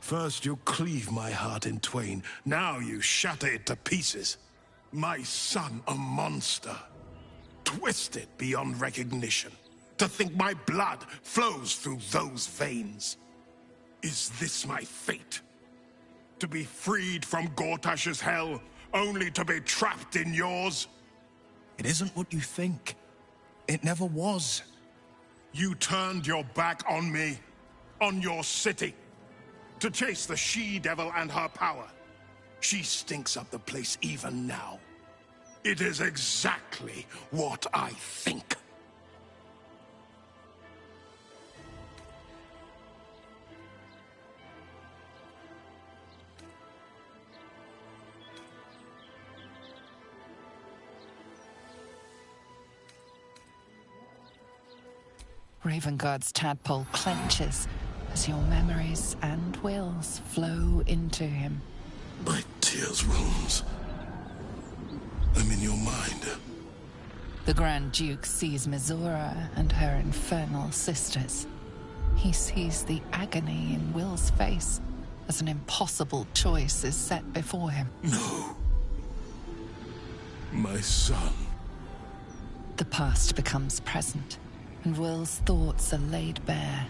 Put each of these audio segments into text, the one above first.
First you cleave my heart in twain, now you shatter it to pieces. My son a monster, twisted beyond recognition. To think my blood flows through those veins. Is this my fate? To be freed from Gortash's hell, only to be trapped in yours? It isn't what you think. It never was. You turned your back on me, on your city, to chase the she-devil and her power. She stinks up the place even now. It is exactly what I think. Ravenguard's tadpole clenches as your memories and wills flow into him. My tears wounds. I'm in your mind. The Grand Duke sees Mizora and her infernal sisters. He sees the agony in Will's face as an impossible choice is set before him. No. My son. The past becomes present, and Will's thoughts are laid bare.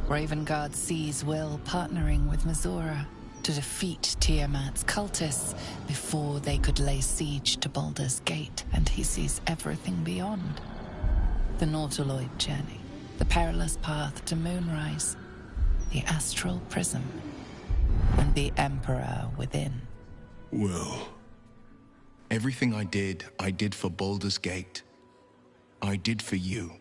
Ravenguard sees Will partnering with Mizora to defeat Tiamat's cultists before they could lay siege to Baldur's Gate, and he sees everything beyond. The Nautiloid journey, the perilous path to Moonrise, the astral prism, and the Emperor within. Will. Everything I did for Baldur's Gate. I did for you.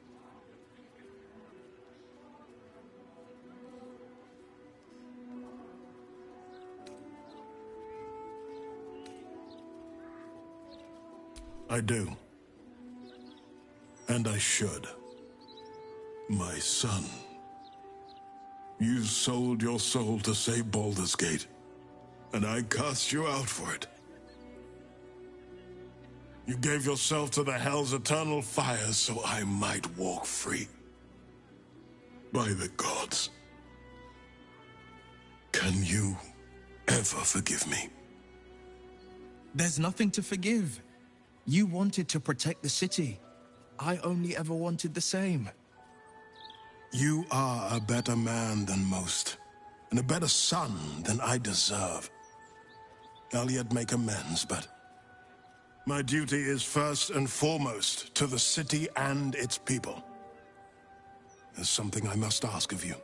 I do. And I should. My son. You sold your soul to save Baldur's Gate, and I cast you out for it. You gave yourself to the Hell's eternal fire so I might walk free. By the gods. Can you ever forgive me? There's nothing to forgive. You wanted to protect the city. I only ever wanted the same. You are a better man than most, and a better son than I deserve. I'll yet make amends, but my duty is first and foremost to the city and its people. There's something I must ask of you.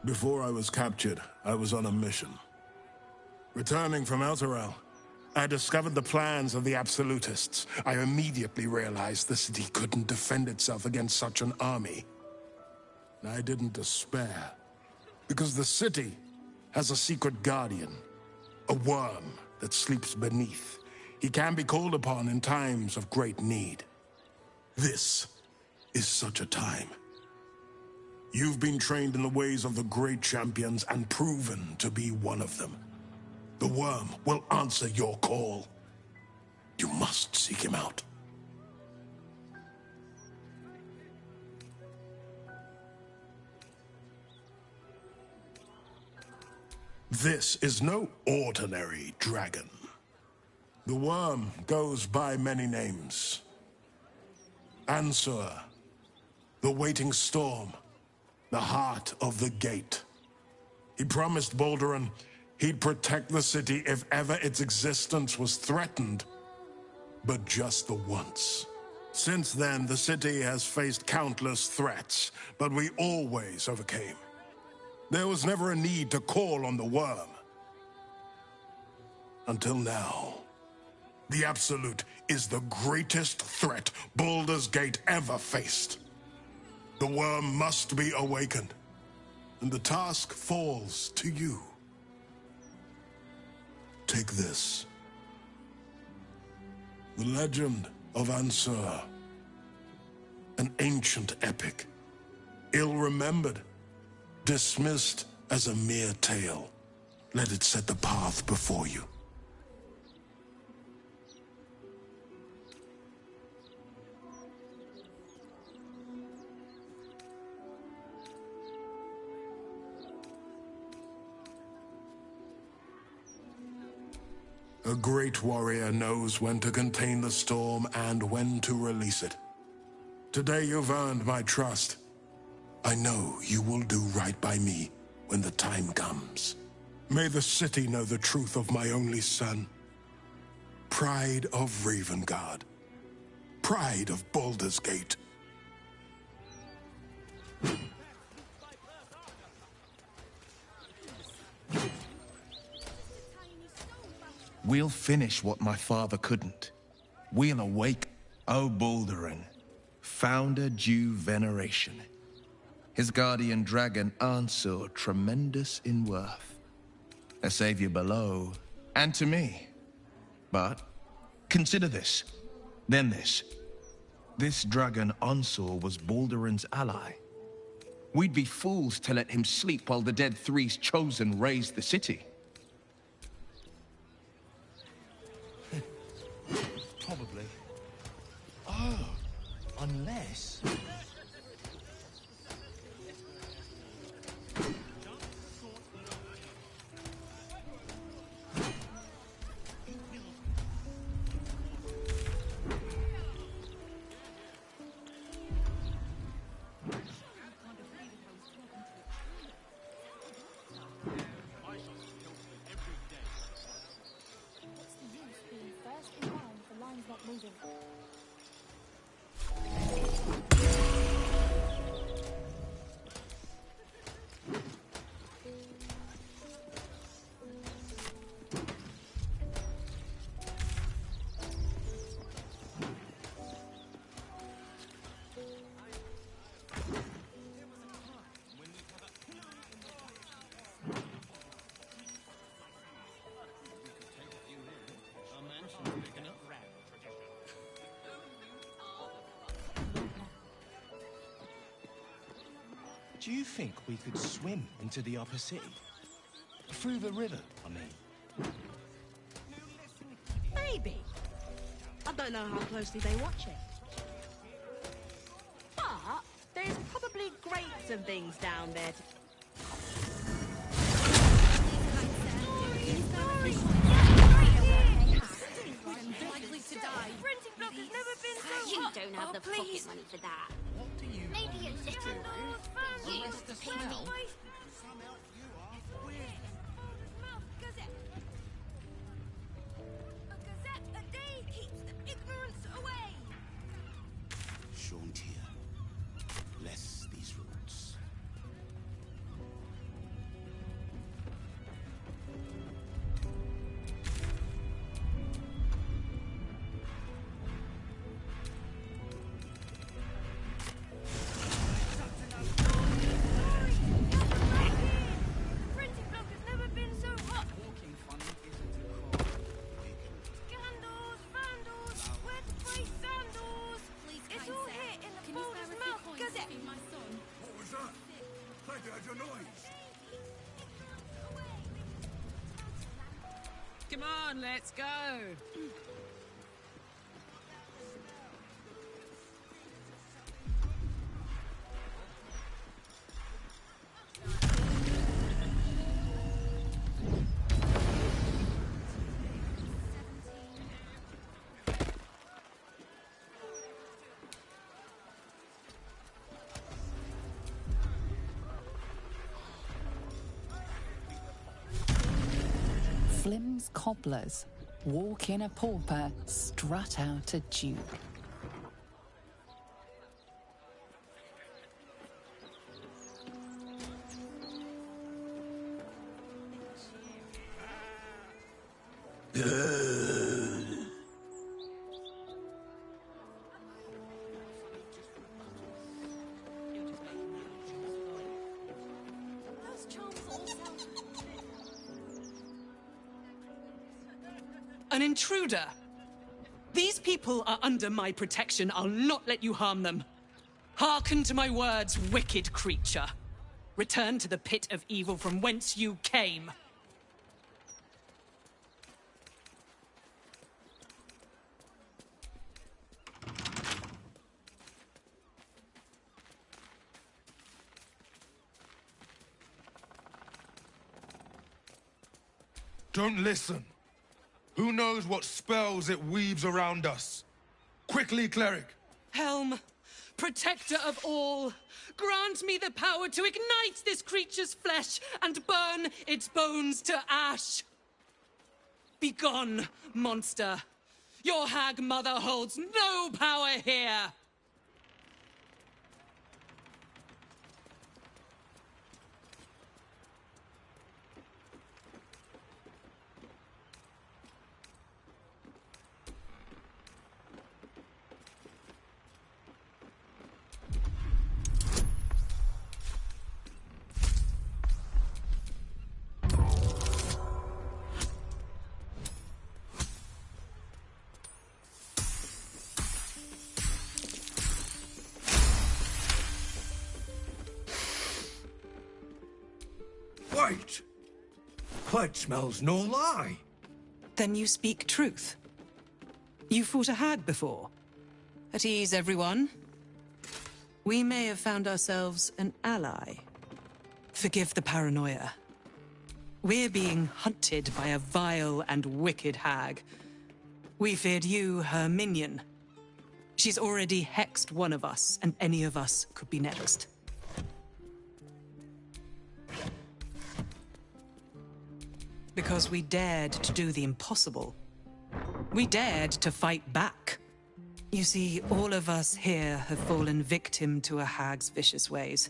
Before I was captured, I was on a mission. Returning from Elturel, I discovered the plans of the Absolutists. I immediately realized the city couldn't defend itself against such an army. I didn't despair, because the city has a secret guardian, a worm that sleeps beneath. He can be called upon in times of great need. This is such a time. You've been trained in the ways of the great champions and proven to be one of them. The worm will answer your call. You must seek him out. This is no ordinary dragon. The worm goes by many names. Ansur, the waiting storm, the heart of the gate. He promised Balduran he'd protect the city if ever its existence was threatened, but just the once. Since then, the city has faced countless threats, but we always overcame. There was never a need to call on the worm. Until now. The Absolute is the greatest threat Baldur's Gate ever faced. The worm must be awakened, and the task falls to you. Take this. The legend of Ansur. An ancient epic. Ill-remembered. Dismissed as a mere tale. Let it set the path before you. A great warrior knows when to contain the storm and when to release it. Today you've earned my trust. I know you will do right by me when the time comes. May the city know the truth of my only son. Pride of Ravengard. Pride of Baldur's Gate. We'll finish what my father couldn't. We'll awake, O Balduran, founder due veneration. His guardian dragon Ansur, tremendous in worth. A savior below, and to me. But consider this, then this. This dragon Ansur was Balduran's ally. We'd be fools to let him sleep while the dead Three's chosen raised the city. Probably. Oh, unless... Do you think we could swim into the upper city? Through the river, I mean. Maybe. I don't know how closely they watch it. But there's probably grates and things down there. You don't have the pocket money for that. Maybe a little. But you have to pay me. Shauntier, bless these roots. Come on, let's go. Flim's cobblers walk in a pauper, strut out a duke. An intruder! These people are under my protection. I'll not let you harm them. Hearken to my words, wicked creature. Return to the pit of evil from whence you came. Don't listen. Who knows what spells it weaves around us? Quickly, cleric! Helm, protector of all, grant me the power to ignite this creature's flesh and burn its bones to ash. Begone, monster. Your hag mother holds no power here. Wait! Blood smells no lie. Then you speak truth. You fought a hag before. At ease, everyone. We may have found ourselves an ally. Forgive the paranoia. We're being hunted by a vile and wicked hag. We feared you, her minion. She's already hexed one of us, and any of us could be next. Because we dared to do the impossible. We dared to fight back. You see, all of us here have fallen victim to a hag's vicious ways.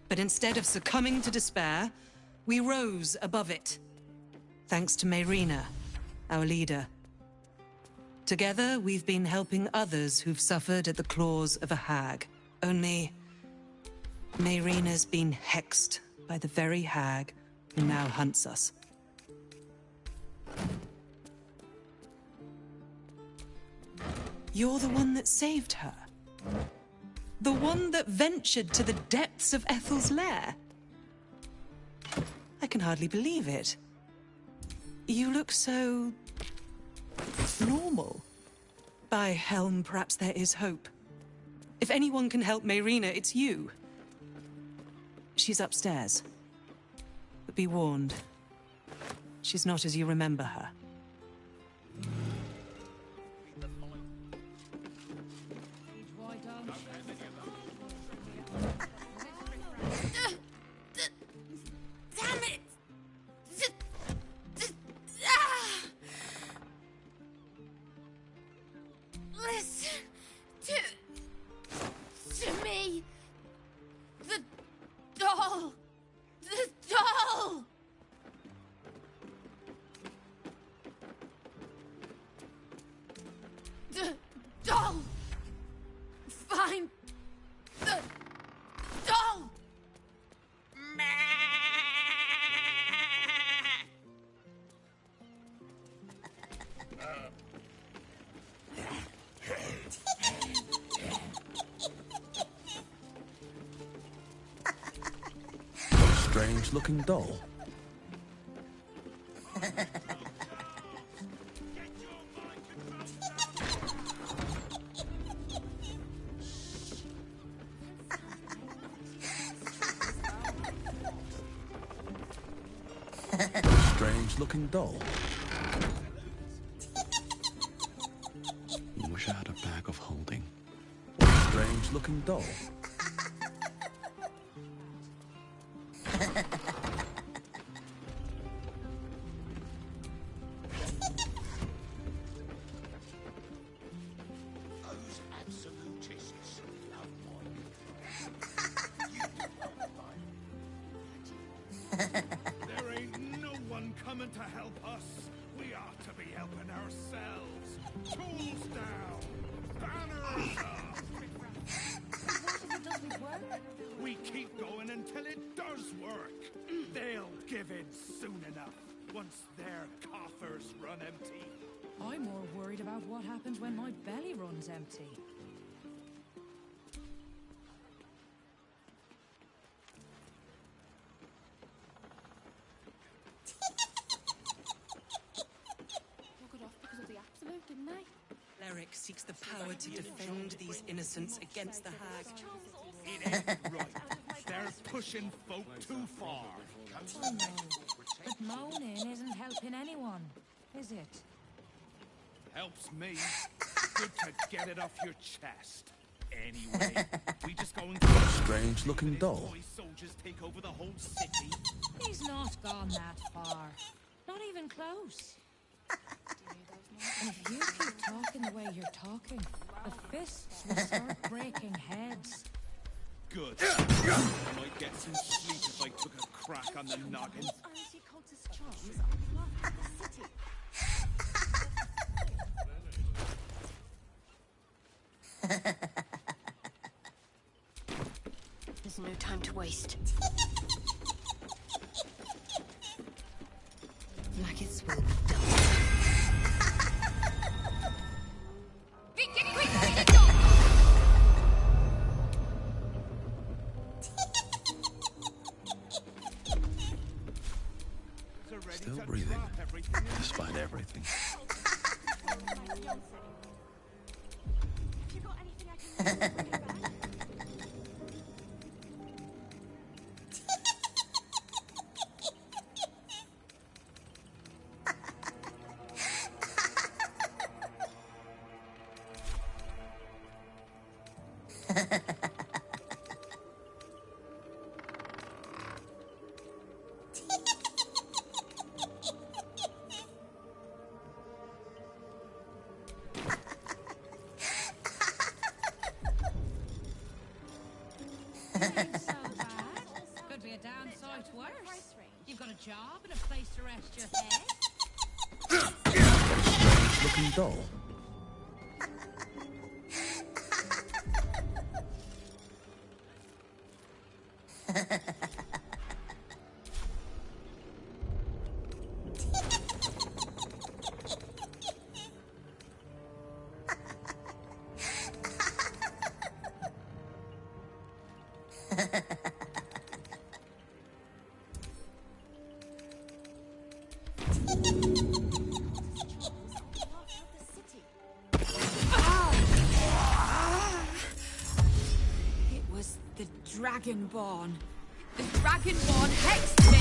But instead of succumbing to despair, we rose above it. Thanks to Mayrina, our leader. Together, we've been helping others who've suffered at the claws of a hag. Only, Mayrina's been hexed by the very hag who now hunts us. You're the one that saved her. The one that ventured to the depths of Ethel's lair. I can hardly believe it. You look so... normal. By Helm, perhaps there is hope. If anyone can help Mayrina, it's you. She's upstairs. But be warned. She's not as you remember her. Damn it! Listen to me. The doll. The doll. The doll. Find the doll. Strange-looking doll. Strange-looking doll. Wish I had a bag of holding. Strange-looking doll. Those absolutists love There ain't no one coming to help us. We ought to be helping ourselves. Tools down. Banners up. What if it doesn't work? We keep going until it does work. They'll give in soon enough, once their coffers run empty. I'm more worried about what happens when my belly runs empty. Took it off because of the absolute, didn't they? Cleric seeks the power to defend these innocents against the hag. It ain't right. They're pushing folk too far. I know, but moaning isn't helping anyone. is it? Helps me. Good to get it off your chest. Anyway, we just going to Strange-looking doll. soldiers take over the whole city. He's not gone that far. Not even close. If you keep talking the way you're talking, the fists will start breaking heads. Good. I might get some sleep if I took a crack on the noggin. Anti-cultist charms are part of the city. There's no time to waste. Maggots will be done. Still breathing, despite everything. Have you got anything I can use to bring it back? Ain't so bad. Could be a damn sight worse. You've got a job and a place to rest your head. Looking dull. It was the Dragonborn. The Dragonborn hexed me!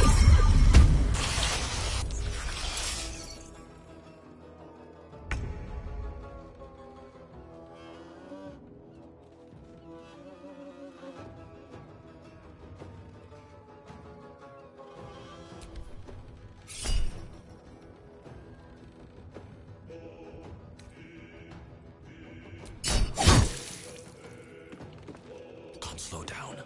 Can't slow down.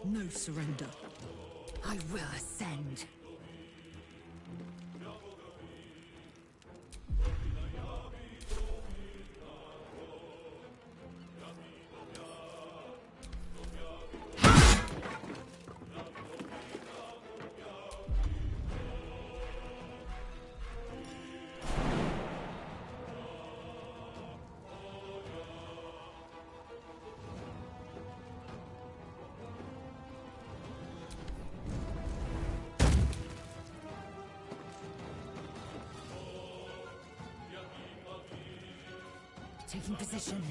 No surrender. I will ascend. Taking position.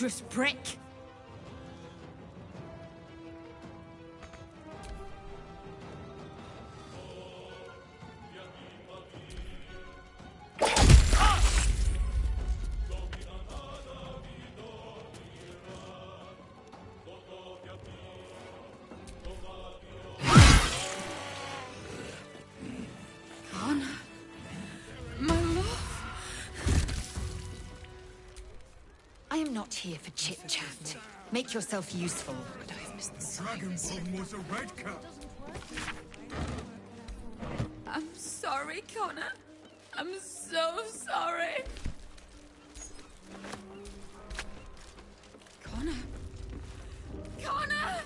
treacherous prick! I am not here for chit-chat. Make yourself useful. Could I have missed the signs? Dragonborn was a red cap. I'm sorry, Connor. I'm so sorry. Connor? Connor!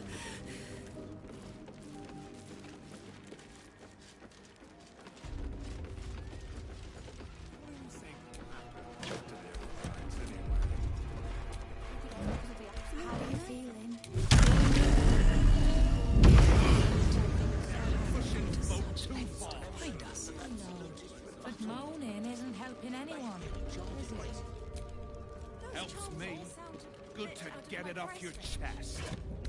How are you feeling? Behind us. I know. But moaning isn't helping anyone, is it? Helps me. Good to get it off your chest.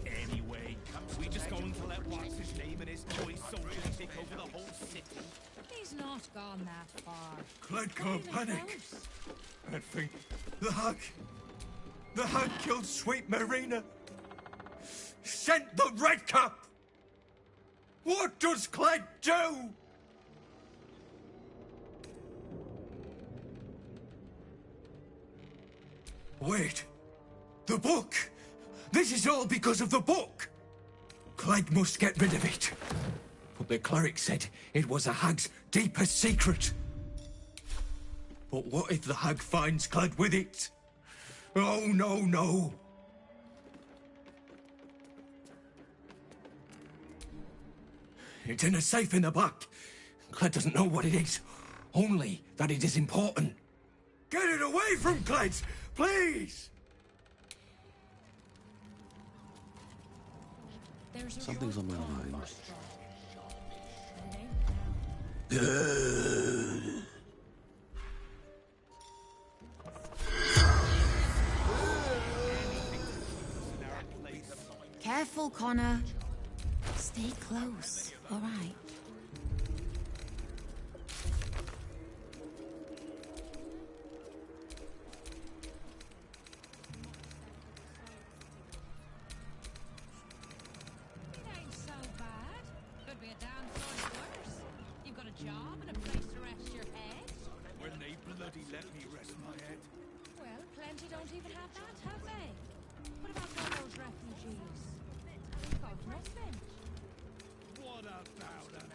Anyway, we just going to let what's his name and his toy soldiers take over the whole city? He's not gone that far. Clyde can't panic. I think the Hag killed Sweet Marina. Sent the red cap. What does Clyde do? Wait. The book! This is all because of the book! Clyde must get rid of it. But the cleric said it was a hag's deepest secret. But what if the hag finds Clyde with it? Oh, no, no. It's in a safe in the back. Clyde doesn't know what it is. Only that it is important. Get it away from Clyde, please! Something's on my mind. Careful, Connor. Stay close, all right? It ain't so bad. Could be a damn sight worse. You've got a job and a place to rest your head. When they bloody let me rest my head. Well, plenty don't even have that, have they? What about all those refugees? They've got nothing. What about them?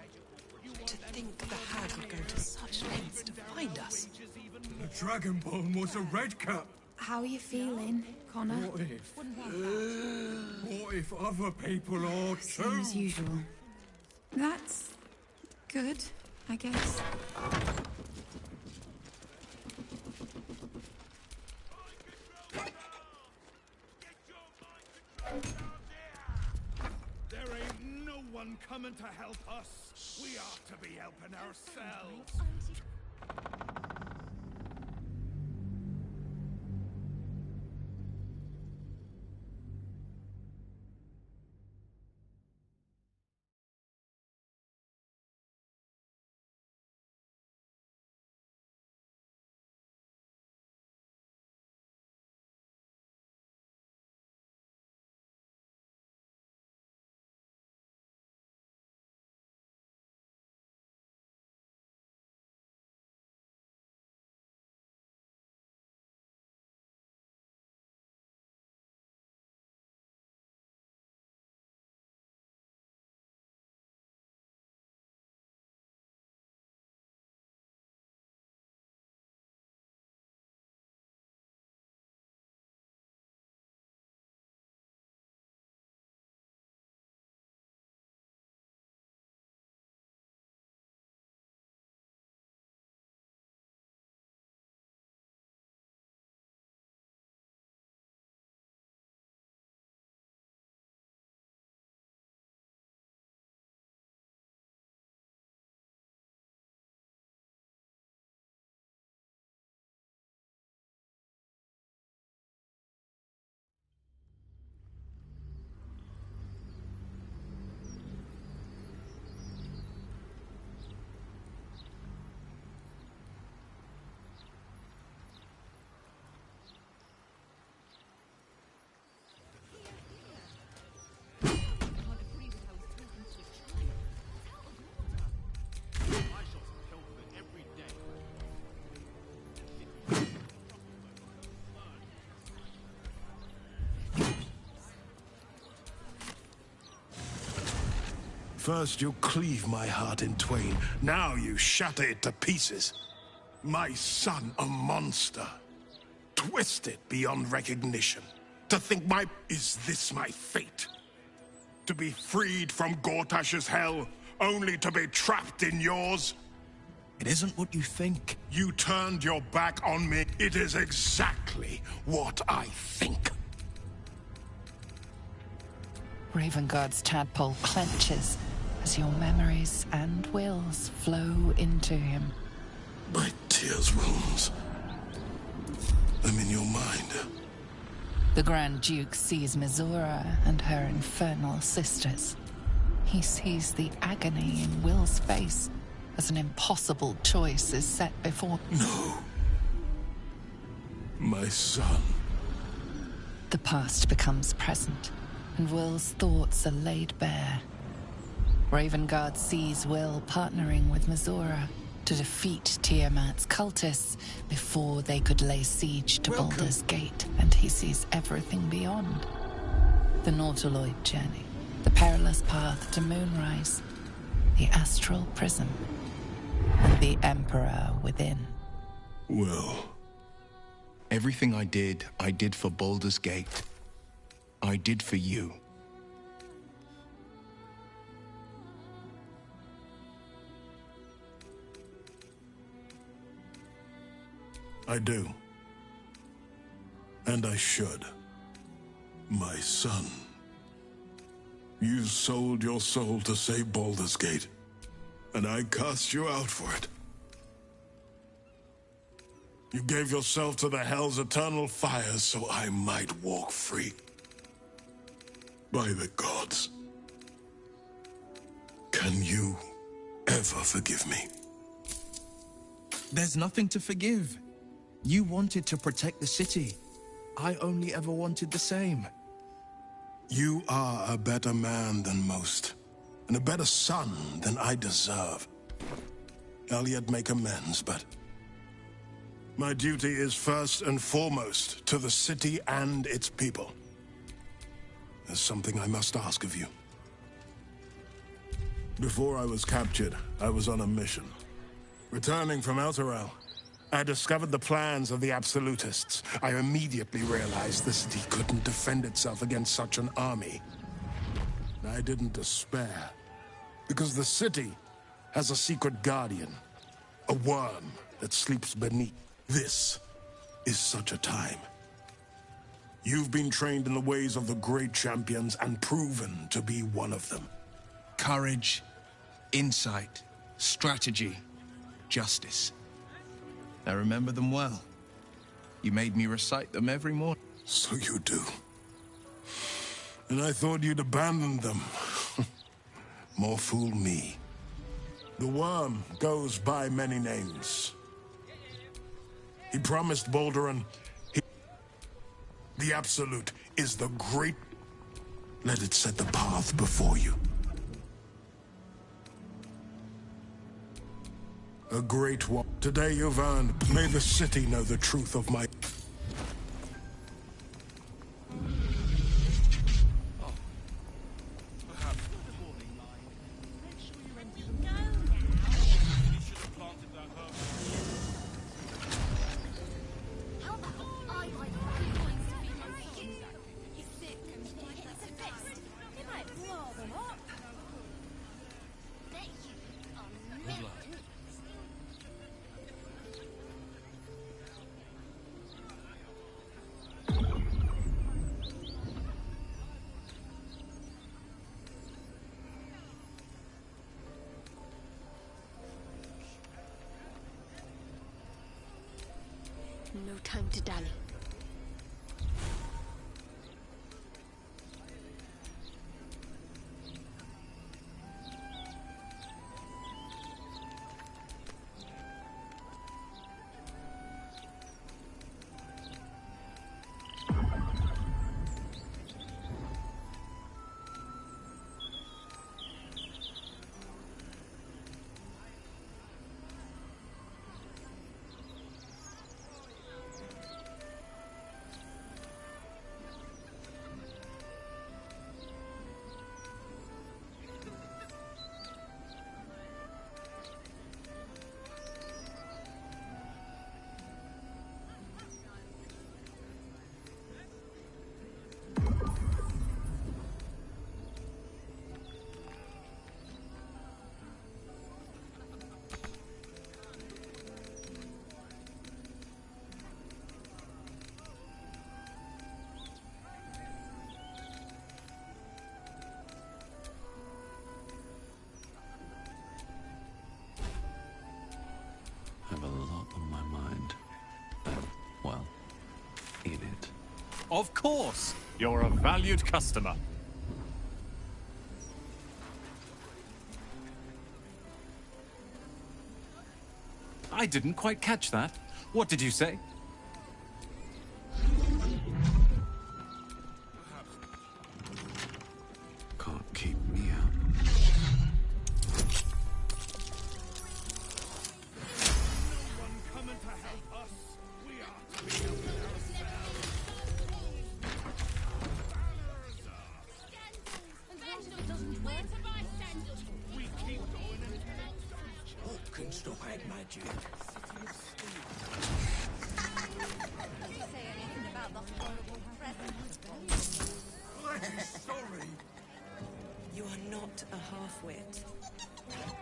To think the Hag would go to such lengths to find us. The Dragonborn was a red cap. How are you feeling, Connor? What if other people are too? Same as usual. That's good, I guess. There ain't no one coming to help us. We ought to be helping ourselves. First you cleave my heart in twain, now you shatter it to pieces. My son, a monster. Twisted beyond recognition. To think is this my fate? To be freed from Gortash's hell, only to be trapped in yours? It isn't what you think. You turned your back on me. It is exactly what I think. Ravenguard's tadpole clenches as your memories and wills flow into him. My tears wounds. I'm in your mind. The Grand Duke sees Mizora and her infernal sisters. He sees the agony in Will's face as an impossible choice is set before him. No. My son. The past becomes present, and Will's thoughts are laid bare. Ravenguard sees Will partnering with Mizora to defeat Tiamat's cultists before they could lay siege to Baldur's Gate, and he sees everything beyond. The Nautiloid journey, the perilous path to Moonrise, the astral prison, and the Emperor within. Will. Everything I did for Baldur's Gate. I did for you. I do. And I should. My son. You sold your soul to save Baldur's Gate, and I cast you out for it. You gave yourself to the Hell's eternal fires so I might walk free. By the gods. Can you ever forgive me? There's nothing to forgive. You wanted to protect the city. I only ever wanted the same. You are a better man than most, and a better son than I deserve. I'll yet make amends, but my duty is first and foremost to the city and its people. There's something I must ask of you. Before I was captured, I was on a mission. Returning from Elturel, I discovered the plans of the Absolutists. I immediately realized the city couldn't defend itself against such an army. I didn't despair, because the city has a secret guardian, a worm that sleeps beneath. This is such a time. You've been trained in the ways of the great champions and proven to be one of them. Courage, insight, strategy, justice. I remember them well. You made me recite them every morning. So you do. And I thought you'd abandoned them. More fool me. The worm goes by many names. He promised Balduran. The Absolute is the great... Let it set the path before you. A great one. Today you've earned. May the city know the truth of my... No time to dally. Of course. You're a valued customer. I didn't quite catch that. What did you say? Can't keep me out. What can stop Hag magic? Sorry. You are not a half-wit.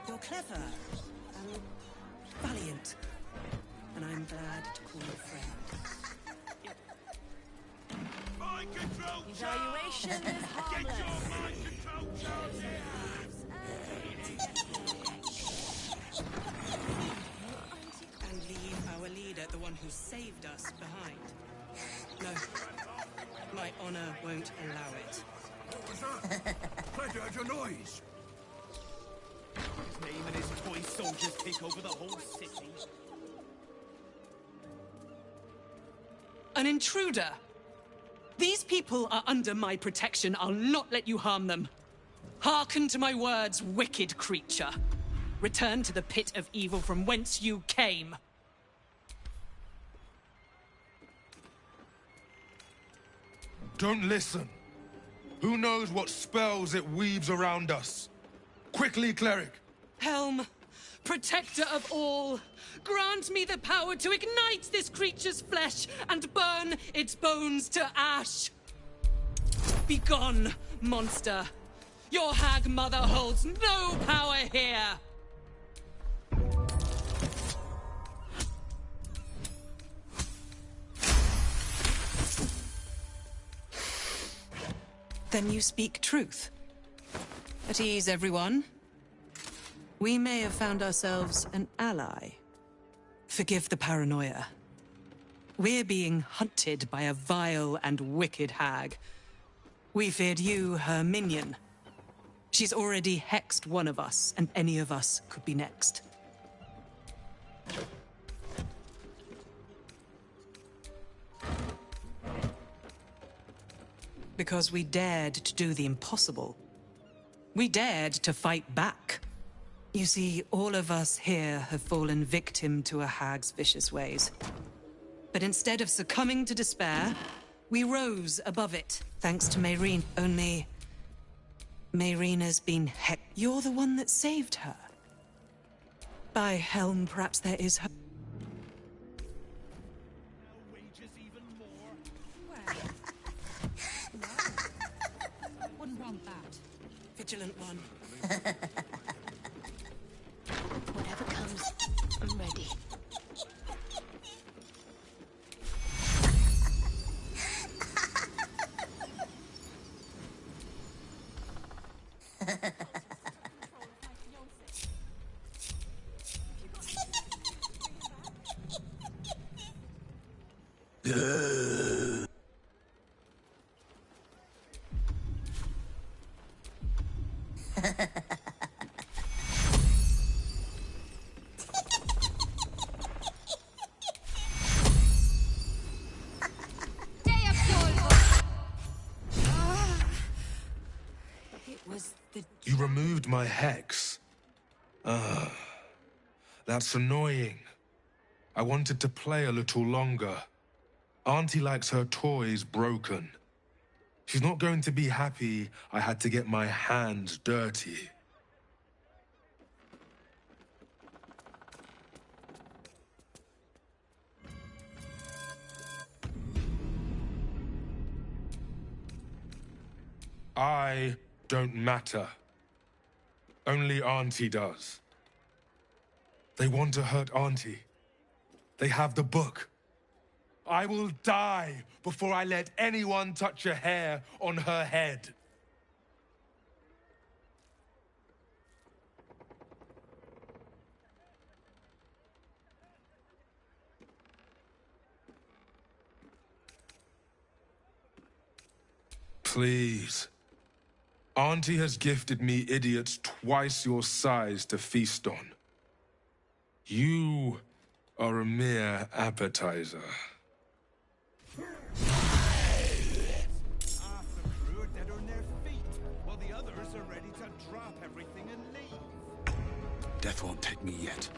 You're clever and valiant, and I'm glad to call you friend. Mind control Evaluation is harmless. Get your mind control charge here! And leave our leader, the one who saved us, behind. No. My honor won't allow it. What was that? I heard a noise. His name and his toy soldiers take over the whole city. An intruder! These people are under my protection. I'll not let you harm them. Hearken to my words, wicked creature. Return to the pit of evil from whence you came. Don't listen. Who knows what spells it weaves around us? Quickly, cleric! Helm, protector of all, grant me the power to ignite this creature's flesh and burn its bones to ash. Begone, monster. Your hag mother holds no power here. Then you speak truth. At ease, everyone. We may have found ourselves an ally. Forgive the paranoia. We're being hunted by a vile and wicked hag. We feared you, her minion. She's already hexed one of us, and any of us could be next. Because we dared to do the impossible. We dared to fight back. You see, all of us here have fallen victim to a hag's vicious ways. But instead of succumbing to despair, we rose above it, thanks to Mayreen. Only Mayreen's been hexed. You're the one that saved her. By Helm, perhaps there is hope. Wouldn't want that. Vigilant one. Whatever comes, I'm ready. You removed my hex. That's annoying. I wanted to play a little longer. Auntie likes her toys broken. She's not going to be happy I had to get my hands dirty. I don't matter. Only Auntie does. They want to hurt Auntie. They have the book. I will die before I let anyone touch a hair on her head. Please. Auntie has gifted me idiots twice your size to feast on. You are a mere appetizer. Half the crew are dead on their feet, while the others are ready to drop everything and leave. Death won't take me yet.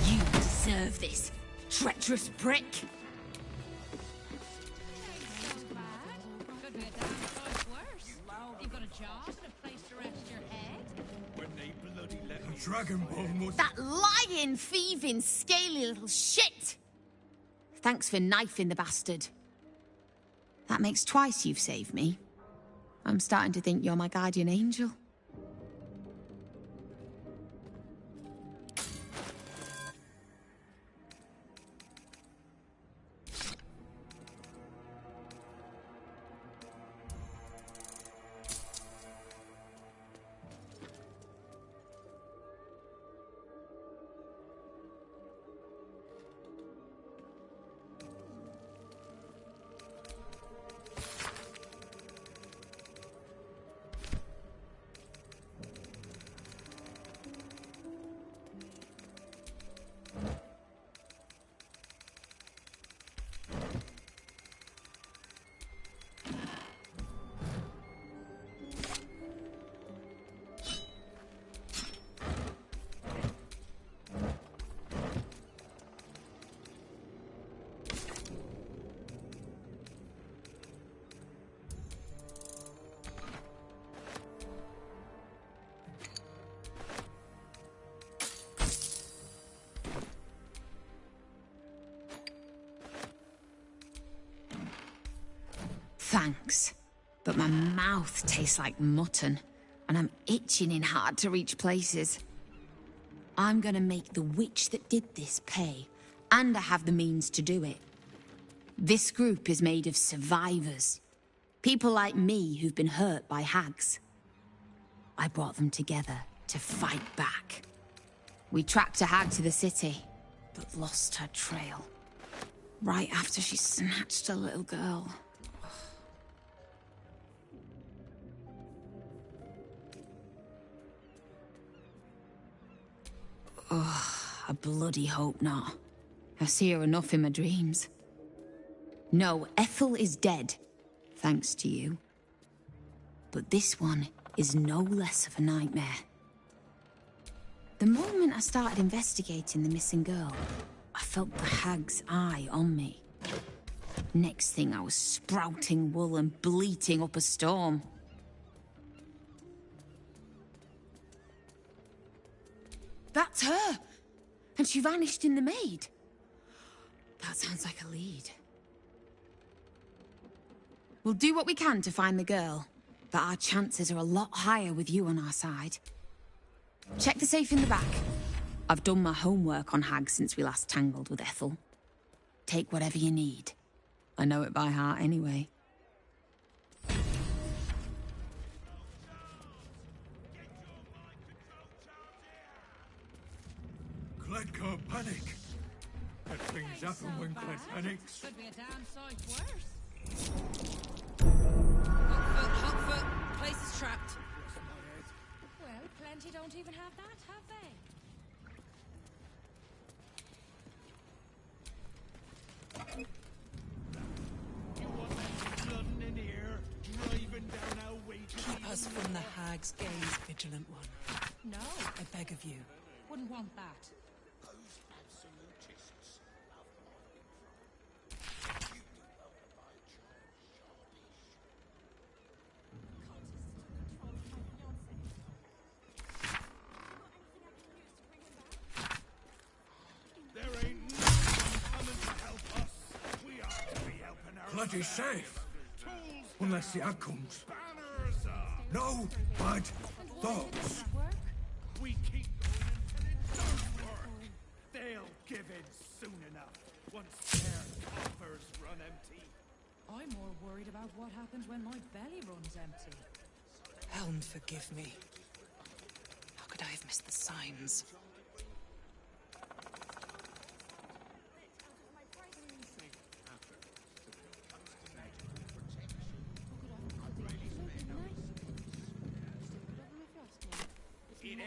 You deserve this, treacherous prick. Could be a damn sight worse. You've got a job and a place to rest your head. When they bloody let me Dragon Ball must... That lying, thieving, scaly little shit! Thanks for knifing the bastard. That makes twice you've saved me. I'm starting to think you're my guardian angel. Thanks. But my mouth tastes like mutton, and I'm itching in hard-to-reach places. I'm gonna make the witch that did this pay, and I have the means to do it. This group is made of survivors. People like me who've been hurt by hags. I brought them together to fight back. We tracked a hag to the city, but lost her trail. Right after she snatched a little girl. Ugh, I bloody hope not. I see her enough in my dreams. No, Ethel is dead, thanks to you. But this one is no less of a nightmare. The moment I started investigating the missing girl, I felt the hag's eye on me. Next thing, I was sprouting wool and bleating up a storm. That's her! And she vanished in the maid. That sounds like a lead. We'll do what we can to find the girl, but our chances are a lot higher with you on our side. Check the safe in the back. I've done my homework on hags since we last tangled with Ethel. Take whatever you need. I know it by heart anyway. Cled can't panic. Bad things happen when Cled panics. Could be a damn sight worse. Hogfoot, place is trapped. Well, plenty don't even have that, have they? You want that flooding in here, driving down our wages. Keep us from the hag's gaze, vigilant one. No, I beg of you. wouldn't want that. Bloody safe. Unless the hag comes. No bad thoughts. We keep going until it does work. They'll give in soon enough, once their coffers run empty. I'm more worried about what happens when my belly runs empty. Helm, forgive me. How could I have missed the signs?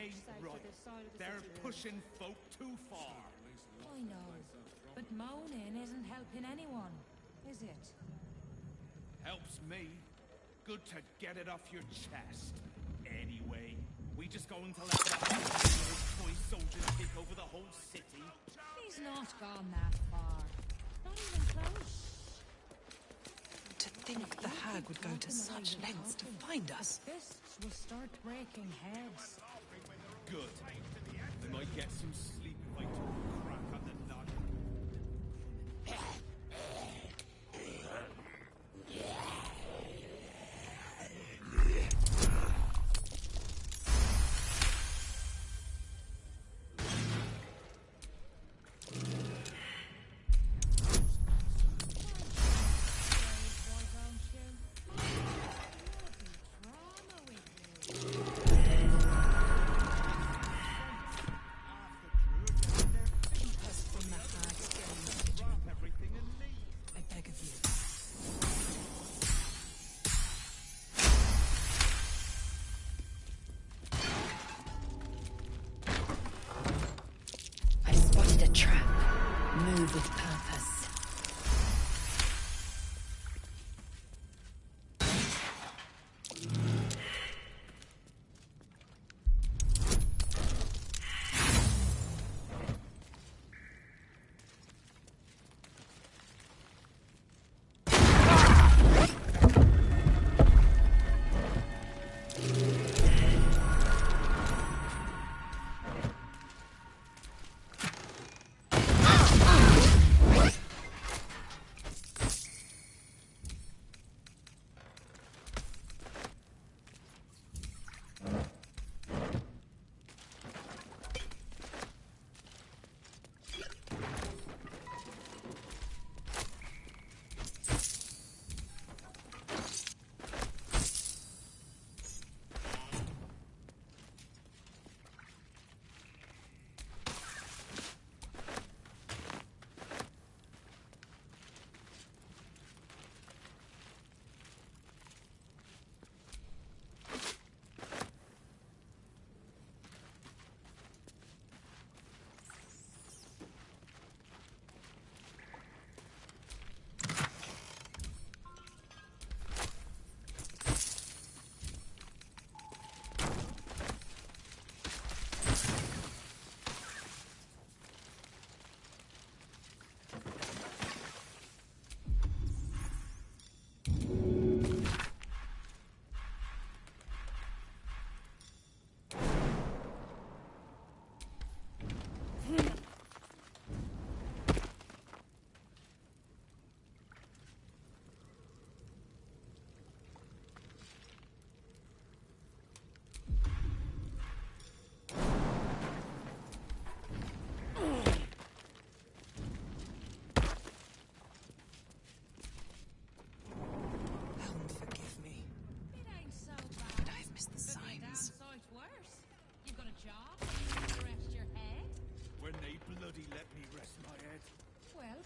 ain't right. They're pushing folk too far. I know, but moaning isn't helping anyone, is it? Helps me. Good to get it off your chest. Anyway, we just going to let his toy soldiers take over the whole city? He's not gone that far. Not even close. To think the hag would go to such lengths to find us. Fists will start breaking heads. Good. I might get some sleep if I took a crack on the nut. Move with purpose.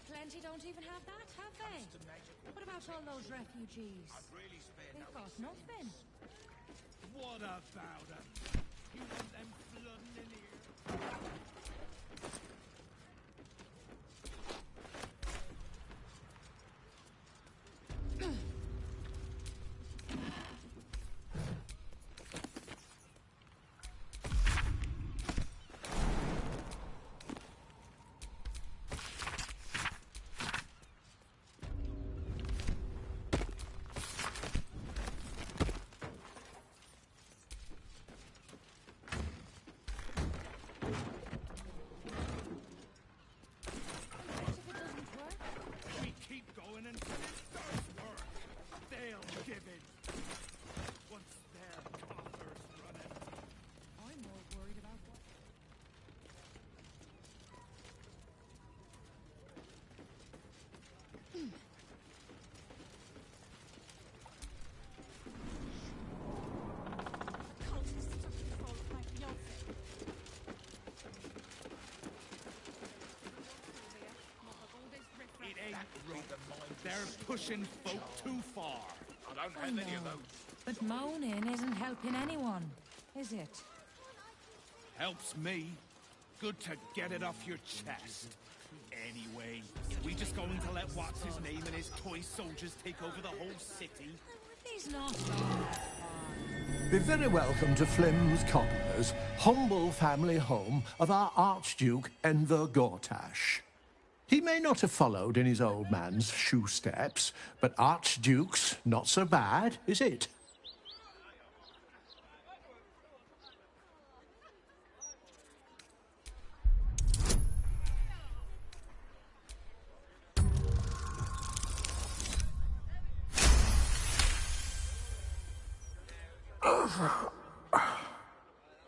Plenty don't even have that, have they? What about all those refugees? They've got nothing. What about them? You want them flooding in here? They're pushing folk too far. I don't have any of those. But moaning isn't helping anyone, is it? Helps me. Good to get it off your chest. Anyway, we just going to let what's-his-name and his toy soldiers take over the whole city? He's not. Be very welcome to Flynn's Cobblers, humble family home of our Archduke Enver Gortash. He may not have followed in his old man's shoe steps, but Archduke's not so bad, is it?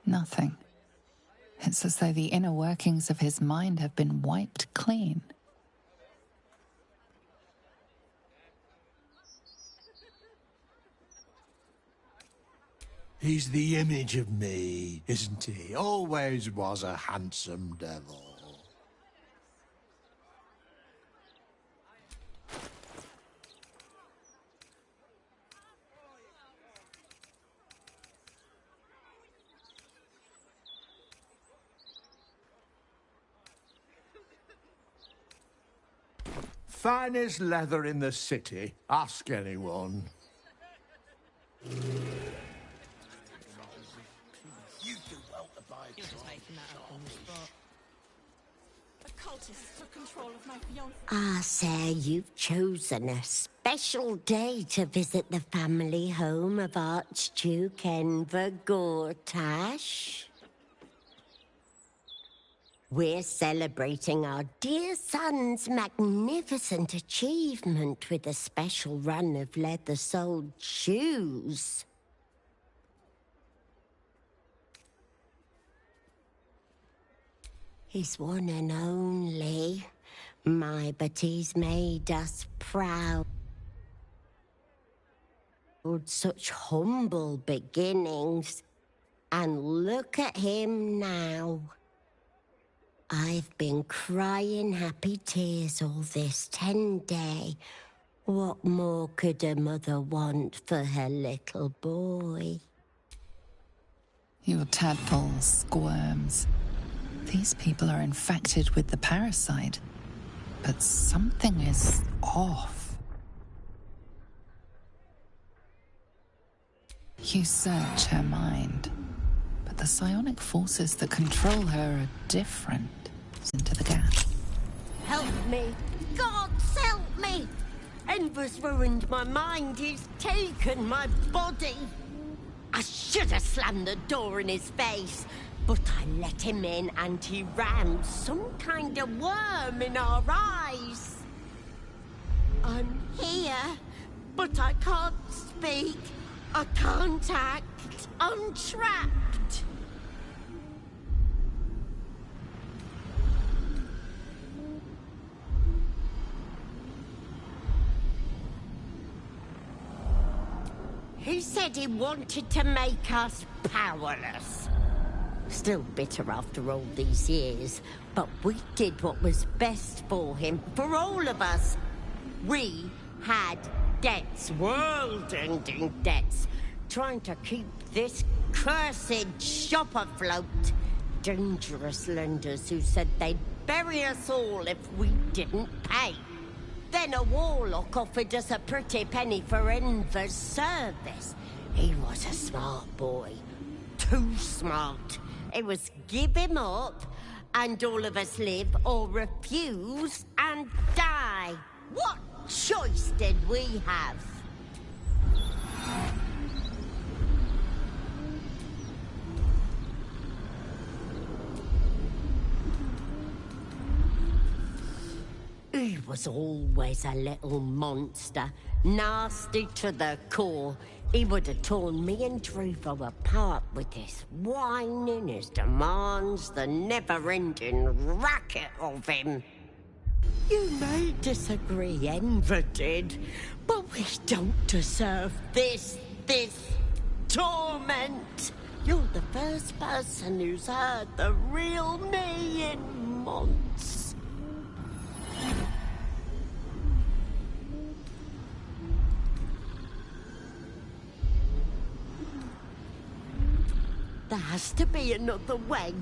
Nothing. It's as though the inner workings of his mind have been wiped clean. He's the image of me, isn't he? Always was a handsome devil. Finest leather in the city. Ask anyone. You do well to buy. You're just making that up on the spot. The cultists took control of my fiancé. Ah, sir, you've chosen a special day to visit the family home of Archduke Enver Gortash. We're celebrating our dear son's magnificent achievement with a special run of leather-soled shoes. He's one and only. My, but he's made us proud. Such humble beginnings. And look at him now. I've been crying happy tears all this 10 day. What more could a mother want for her little boy? Your tadpole squirms. These people are infected with the parasite, but something is off. You search her mind, but the psionic forces that control her are different. Into the gap. Help me! Gods, help me! Enver's ruined my mind. He's taken my body. I should have slammed the door in his face, but I let him in and he rammed some kind of worm in our eyes. I'm here, but I can't speak. I can't act. I'm trapped. He said he wanted to make us powerless. Still bitter after all these years, but we did what was best for him, for all of us. We had debts, world-ending debts, trying to keep this cursed shop afloat. Dangerous lenders who said they'd bury us all if we didn't pay. Then a warlock offered us a pretty penny for Enver's service. He was a smart boy. Too smart. It was give him up, and all of us live, or refuse and die. What choice did we have? He was always a little monster, nasty to the core. He would have torn me and Druvo apart with his whining, his demands, the never-ending racket of him. You may disagree, Enver did, but we don't deserve this torment. You're the first person who's heard the real me in months. There has to be another way.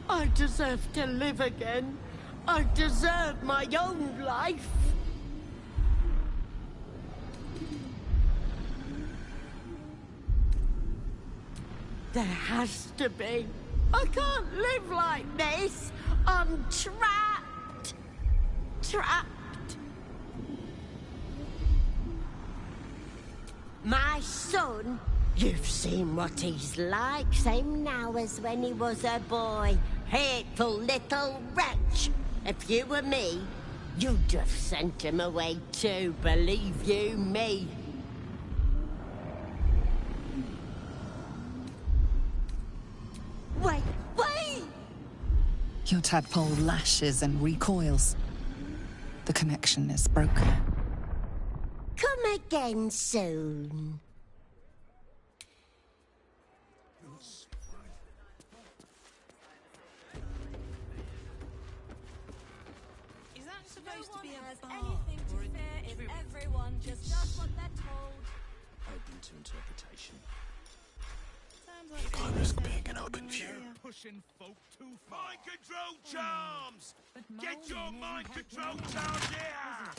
I deserve to live again. I deserve my own life. There has to be. I can't live like this. I'm trapped. Trapped. My son, you've seen what he's like, same now as when he was a boy. Hateful little wretch. If you were me, you'd have sent him away too, believe you me. Wait, wait! Your tadpole lashes and recoils. The connection is broken. Come again soon. Is that supposed to be a bar anything to fear if everyone just does what they're told? Open to interpretation. I risk being an open view. Pushing folk too far. Mind control charms! Get your mind control charms here!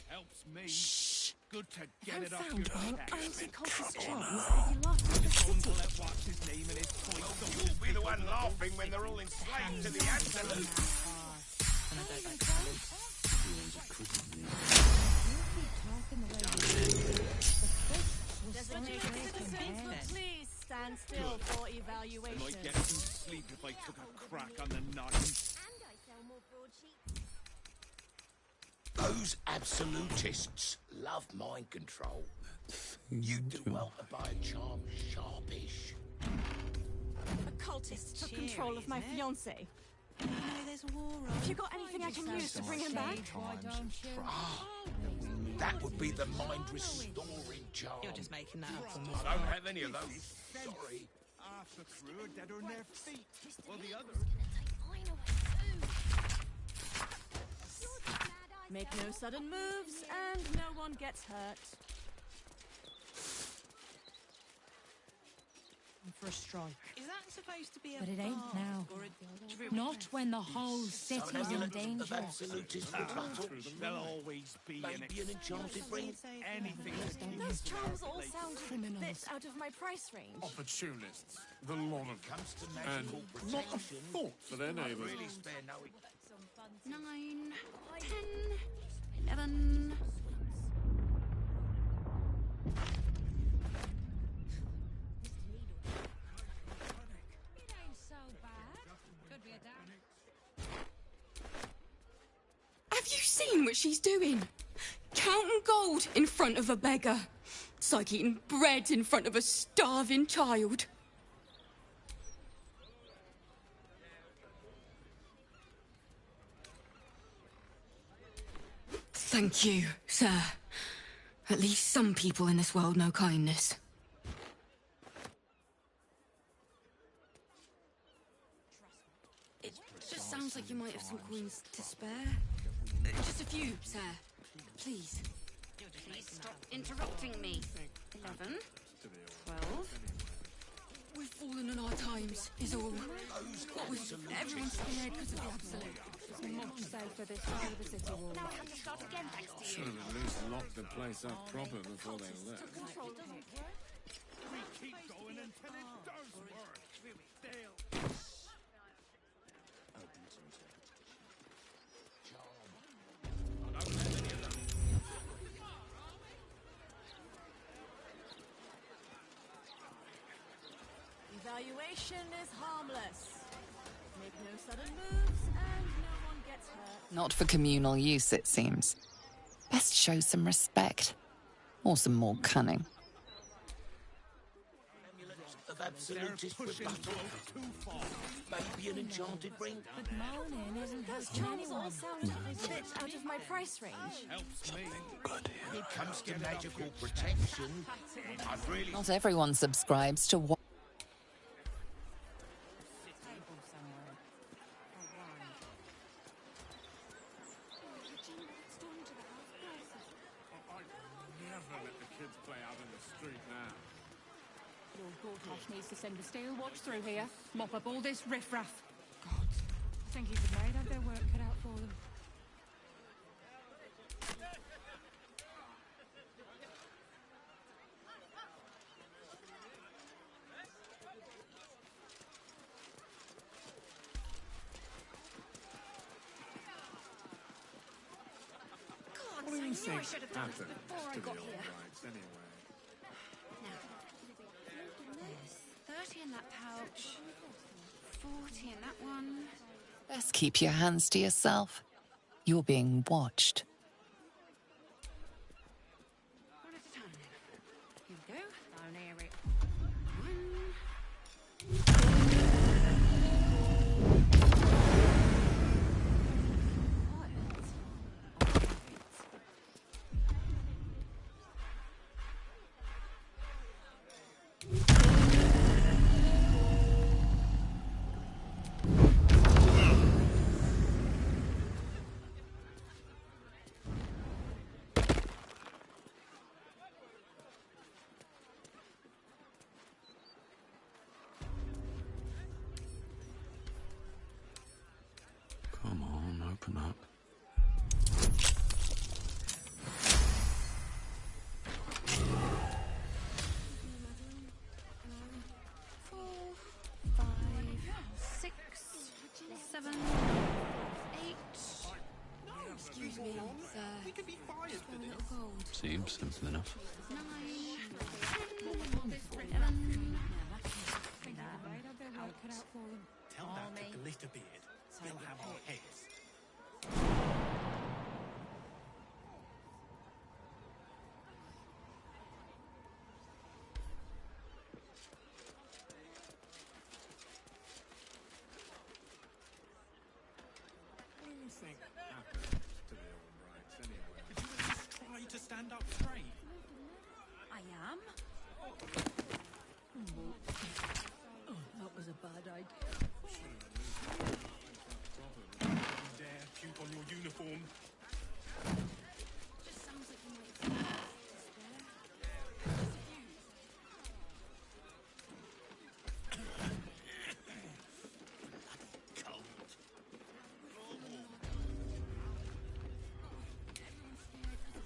Helps me. Shh. Good to get it off your chest. What's his name and his point. You'll be the one laughing when they're all enslaved to the absolute. Please stand still for evaluation. I might get some sleep if I took a crack on the noggin. And I sell more broadsheets. Those absolutists love mind control. You do well to buy a charm sharpish. A cultist took control of my fiancé. Have you got anything I can use to bring him back? That would be the mind restoring charm. You're just making that up. I don't have any of those. Sorry. Half the crew are dead on their feet. Well, the other. Make no sudden moves, and no one gets hurt. For a strike. Is that supposed to be a But it ain't bar now. or a Not when the whole city's in danger. There'll always be Maybe an enchanted ring. Anything to keep Those charms all sound a bit out of my price range. Opportunists, the lot of them. Comes to And magical not a protection. thought for their neighbours. Really spare no 9, 10, 11. It ain't so bad. Could be a down. Have you seen what she's doing? Counting gold in front of a beggar. It's like eating bread in front of a starving child. Thank you, sir. At least some people in this world know kindness. It just sounds like you might have some coins to spare. Just a few, sir. Please. Please stop interrupting me. 11, 12. We've fallen on our times, is all. What with everyone scared because of the absolute. It's much safer this side of the city wall. Now I have to start again thanks to Should you. have at least locked the place up proper before they left. Control doesn't work. We keep going until it does work. They'll... Open to interpretation. Charm. I don't have any of them. Evaluation is harmless. Make no sudden moves, and no one gets hurt. Not for communal use, it seems. Best show some respect. Or some more cunning. Amulets of absolutist rebuttal. Maybe an enchanted ring. But moaning isn't Those helping charms all anyone. sound a bit out of my price range. Helps me. It comes to magical protection. I've really... Not everyone subscribes to what. Never let the kids play out in the street now. Lord Gortash needs to send a steel watch through here, mop up all this riffraff. God, I think even they'd have their work cut out for them. What do you think I should have done this before I got here. Anyway. There's 30 in that pouch, 40 in that one. Best keep your hands to yourself. You're being watched. One at a time. Here we go. Down here it. Come on, open up. Excuse me, we could be fired for this. Seems simple enough. Tell that to Glitterbeard. He'll have our heads. What do you think happened to the Albrights anyway? Did you at least try to stand up straight? I am. Oh, that was a bad idea. Dare puke on your uniform. Just sounds like you might.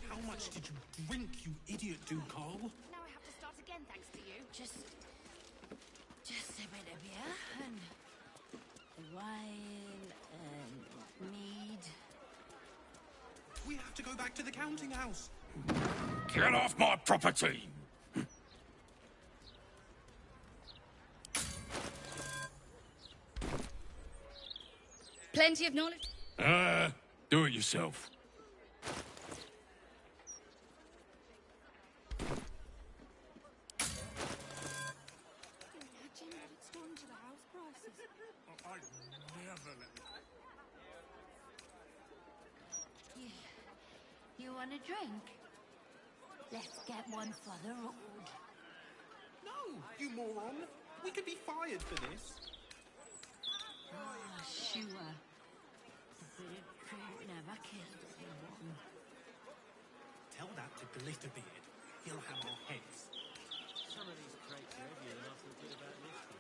How much did you drink, you idiot, Carl? Now I have to start again, thanks to you. Just a bit of beer and wine and mead. We have to go back to the counting house. Get off my property! Plenty of knowledge. Do it yourself. Imagine what it's done to the house prices. I'd never let You want a drink? Let's get one for the road. No, you moron. We could be fired for this. Ah, sure. The truth never kills anyone. Tell that to Glitterbeard. He'll have our heads. Some of these crates are heavier than I thought did about this one.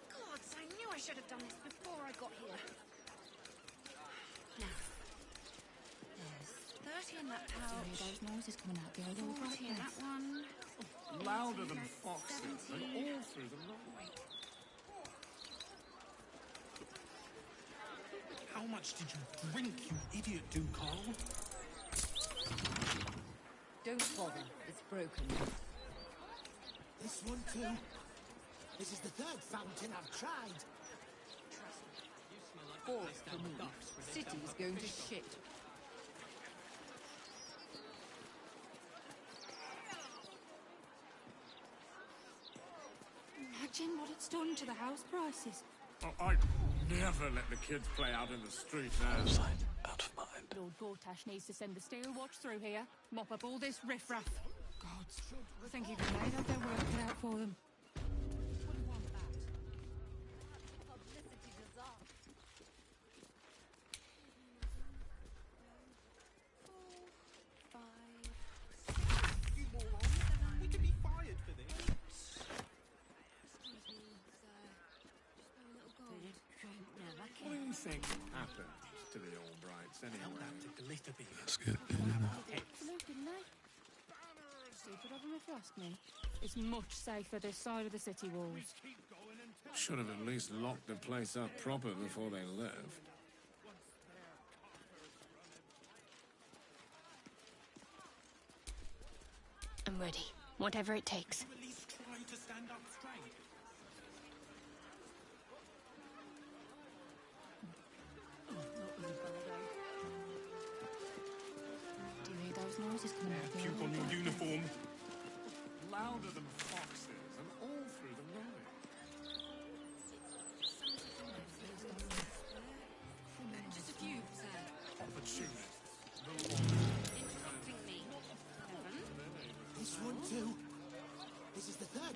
Gods, I knew I should have done this before I got here. Now, there's 30 in that pouch. Those noises coming out the old 40 in that one. Louder than foxes and all through the night. How much did you drink, you idiot, Carl? Don't bother. It's broken. This one too. This is the third fountain I've tried. Fourth for me. City's going to shit. Imagine what it's done to the house prices. I'd never let the kids play out in the street now. Out of sight, out of mind. Lord Gortash needs to send the steel watch through here. Mop up all this riffraff. Gods, I think even they don't get work cut out for them. Wouldn't want that. Publicity disaster. You moron! We could be fired for this. Excuse me, sir. Just a little gold. What do you think happened to the Albrights anyway? That's good. Absolutely, didn't they? Stupid of them if you ask me. It's much safer this side of the city walls. Should have at least locked the place up proper before they left. I'm ready. Whatever it takes. At least try to stand up straight. Do you hear those noises coming out of Puke on your uniform. Louder than foxes and all through the night. Just a few, sir. Opportunists. Interrupting me. Heaven? This one too. This is the third.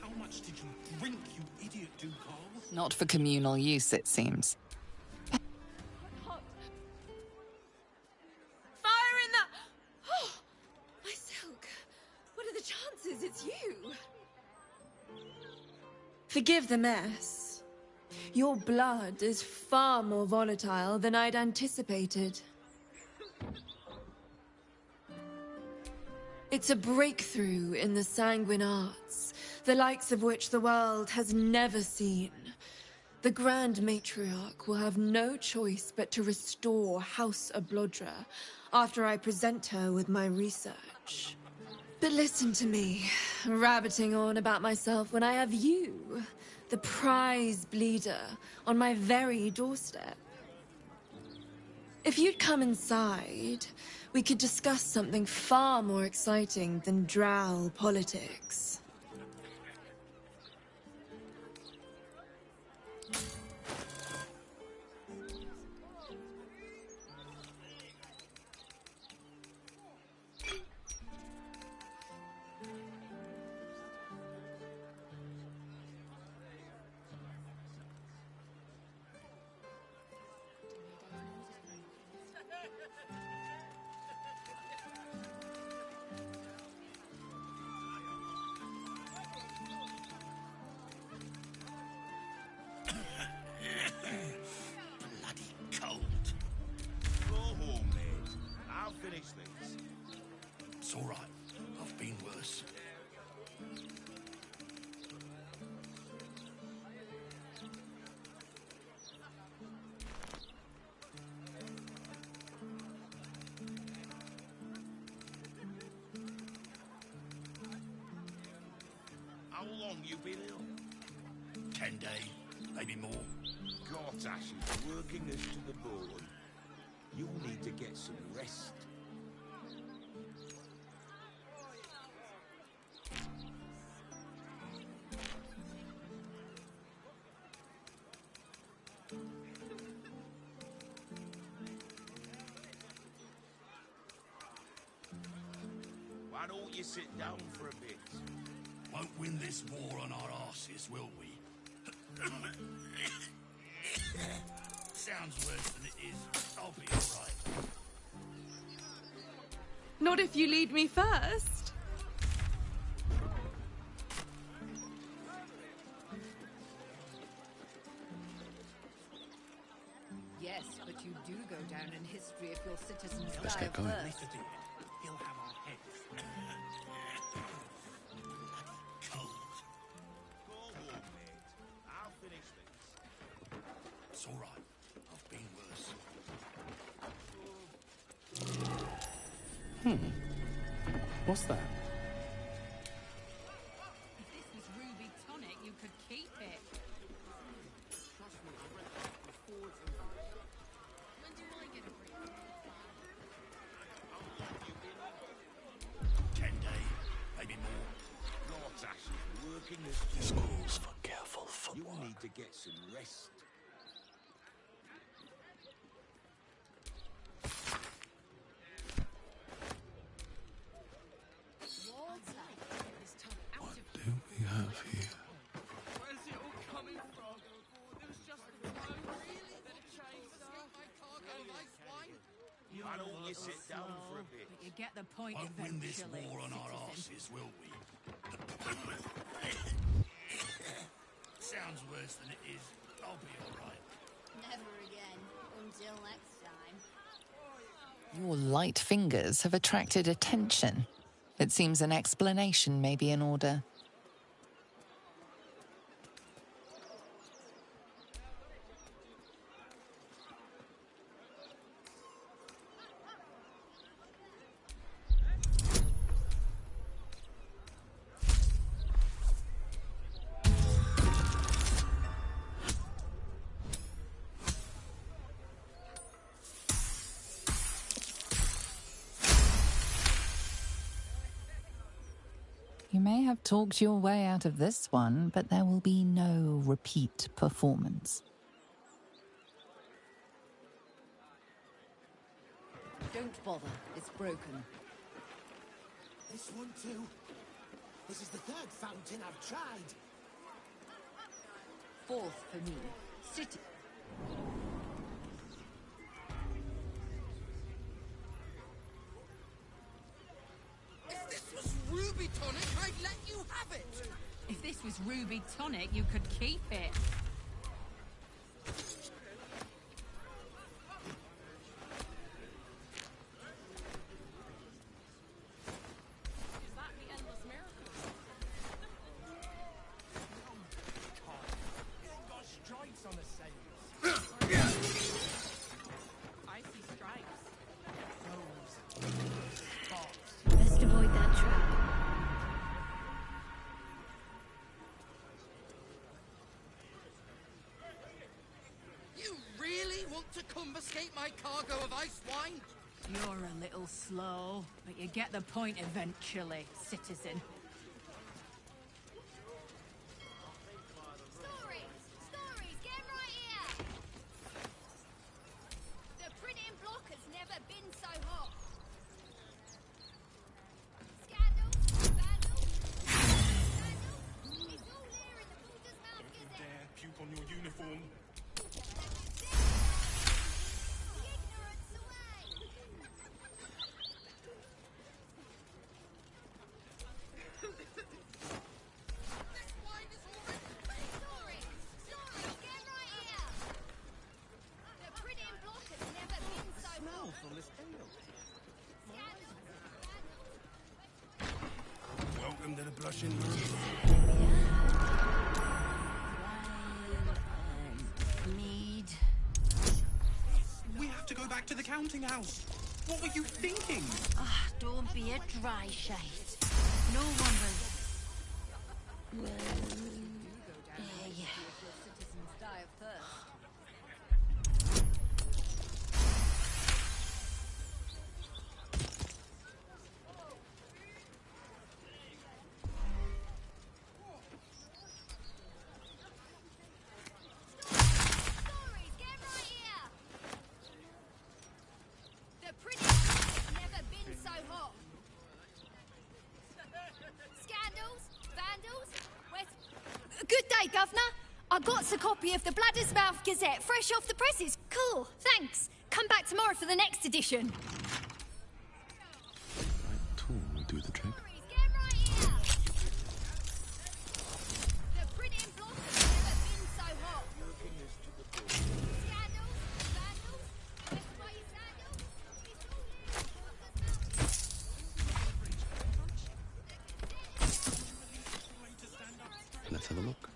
How much did you drink, you idiot, Ducal? Not for communal use, it seems. Fire in the... Oh, my silk. What are the chances it's you? Forgive the mess. Your blood is far more volatile than I'd anticipated. It's a breakthrough in the sanguine arts, the likes of which the world has never seen. The Grand Matriarch will have no choice but to restore House Ablodra after I present her with my research. But listen to me, rabbiting on about myself when I have you, the prize bleeder, on my very doorstep. If you'd come inside, we could discuss something far more exciting than drow politics. Bloody cold. Go home, mate. I'll finish these. It's all right. I've been worse. How long you been ill? 10 days, maybe more. Gortash is working us to the bone. You need to get some rest. Why don't you sit down for a bit? Won't win this war on our arses, will we? Sounds worse than it is. I'll be all right. Not if you lead me first. Yes, but you do go down in history if your citizens Let's die get going. first. He'll have our heads. Cold. Go home, mate. I'll finish these. It's all right. I've been worse. What's that? If this was ruby tonic, you could keep it. When do I get a break? 10 days, maybe more. Gortash is working us This calls for careful footwork. You need to get some rest. What do we have here? Where's it all coming from? There's just the road, really? Then it changed my cargo of ice wine. Why don't you sit down for a bit? But you get the point Won't win this eventually, war on our citizen. arses, will we? Sounds worse than it is. I'll be all right. Never again. Until next time. Your light fingers have attracted attention. It seems an explanation may be in order. You may have talked your way out of this one, but there will be no repeat performance. Don't bother. It's broken. This one too. This is the third fountain I've tried. Fourth for me. City. If this was Ruby Tonic, I'd let you have it. If this was Ruby Tonic, you could keep it. Is that the endless miracle? You ain't got stripes on the sails. I see stripes. Best avoid that trap. You really want to confiscate my cargo of ice wine? You're a little slow, but you get the point eventually, citizen. Stories, get right here! The printing block has never been so hot. Scandal, vandal, it's all there in the Baldur's Mouth Gazette. Dare puke on your uniform. Ignorance away! This wine is already... Stories, get right here! The printing block has never been so hot. From this ale. Scandal, Welcome to the Blushing Room. Mead. We have to go back to the counting house. What were you thinking? Ah, don't be a dry shite. No wonder. Citizens die of thirst. stories, get right here! The printing block has never been so hot. Scandals, vandals, Good day, Governor. I got a copy of the Bladder's Mouth Gazette, fresh off the presses. Cool, thanks. Come back tomorrow for the next edition. Tool will do the trick. Get right here! The printing block has never been so hot. Scandals, vandals, best way sandals. It's all Let's have a look.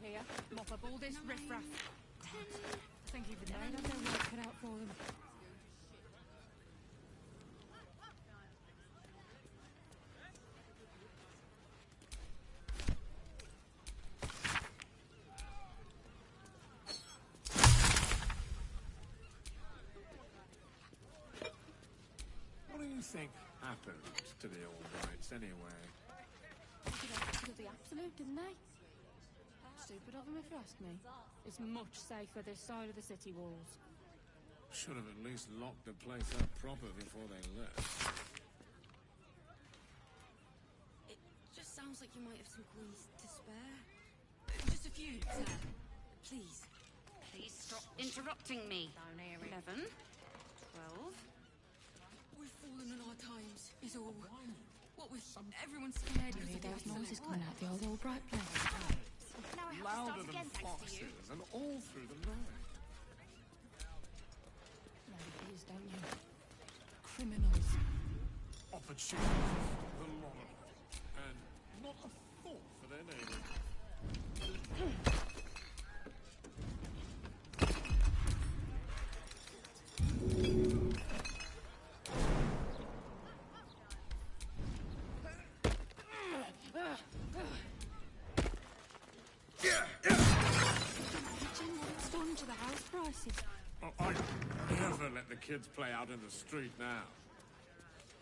through here. Mop up all this riffraff. I think even they have their work cut out for them. What do you think happened to the Albrights, anyway? Did the absolute, didn't they? Stupid of them, if you ask me. It's much safer this side of the city walls. Should have at least locked the place up proper before they left. It just sounds like you might have some coins to spare. Just a few, sir. Please. Please stop interrupting me. 11, 12. We've fallen on our times, is all. What with everyone scared of the death noises coming out the old Albright place. Now I have Louder to than start again, thanks to you. foxes, and all through the night. No, it is, don't you? Criminals. Opportunities, the lot of them. And not a thought for their neighbours. To the house prices. Oh, I never let the kids play out in the street now.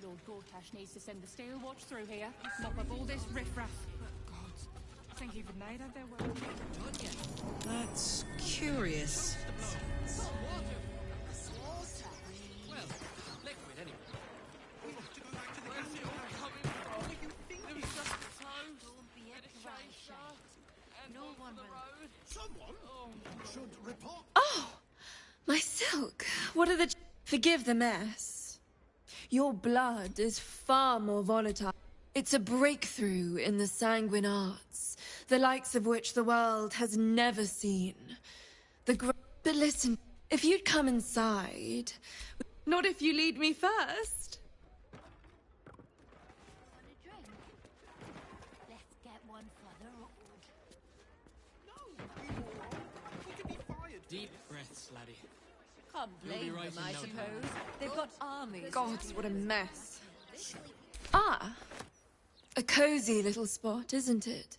Lord Gortash needs to send the steel watch through here. Mop up all this riffraff. God, I think even they'd have their work done yet. That's curious. Well, liquid anyway. Where's it all coming from? What do you think? It was just the toast. Don't be a Bit of cry shisha, shake. and No on one the will. road. Someone should report. Oh! My silk. What are the... Forgive the mess. Your blood is far more volatile. It's a breakthrough in the sanguine arts, the likes of which the world has never seen. But listen, if you'd come inside... Not if you lead me first. Want a drink? Let's get one for the road. Deep breaths, laddie. Can't You'll be blame right them, in I no suppose. time. They've got armies. Gods, what a mess. Ah, a cozy little spot, isn't it?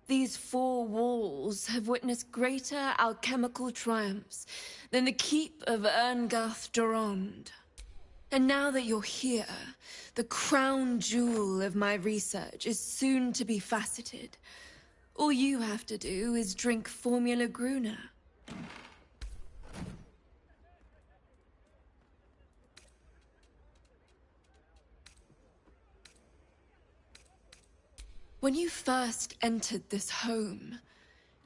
These four walls have witnessed greater alchemical triumphs than the keep of Erngarth Durand. And now that you're here, the crown jewel of my research is soon to be faceted. All you have to do is drink Formula Gruner. When you first entered this home,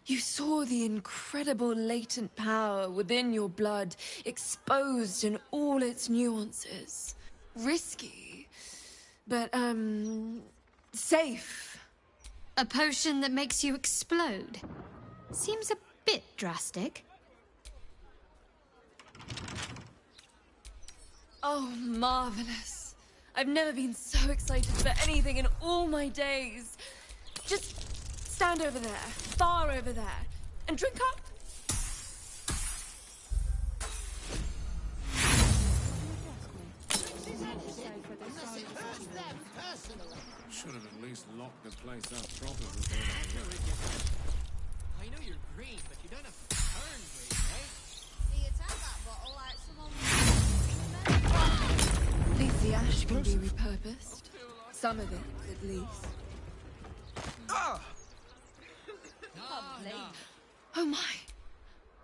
you saw the incredible latent power within your blood exposed in all its nuances. Risky, but, safe. A potion that makes you explode. Seems a bit drastic. Oh, marvelous. I've never been so excited for anything in all my days. Just stand over there, far over there, and drink up. Should have at least locked the place up proper before they left. I know you're green, but you don't have to turn green, right? Do you turn that bottle like someone... At least the ash can be repurposed. Some of it, at least. Oh my!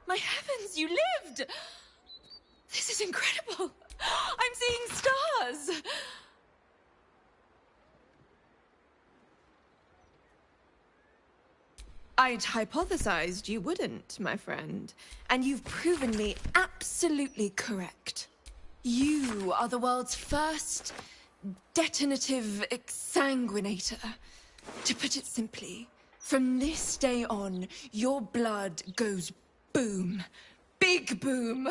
My heavens, you lived! This is incredible! I'm seeing stars! I'd hypothesized you wouldn't, my friend. And you've proven me absolutely correct. You are the world's first detonative exsanguinator. To put it simply, from this day on, your blood goes boom. Big boom.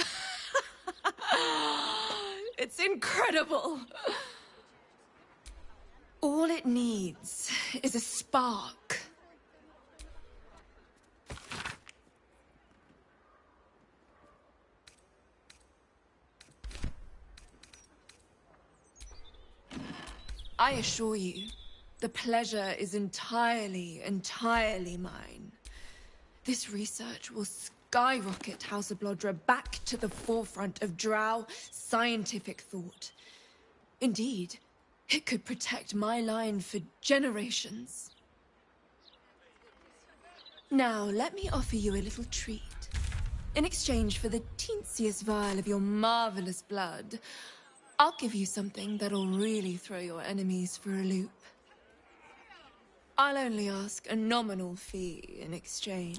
It's incredible. All it needs is a spark. I assure you, the pleasure is entirely mine. This research will skyrocket House of Blodra back to the forefront of Drow scientific thought. Indeed, it could protect my line for generations. Now, let me offer you a little treat. In exchange for the teensiest vial of your marvelous blood, I'll give you something that'll really throw your enemies for a loop. I'll only ask a nominal fee in exchange.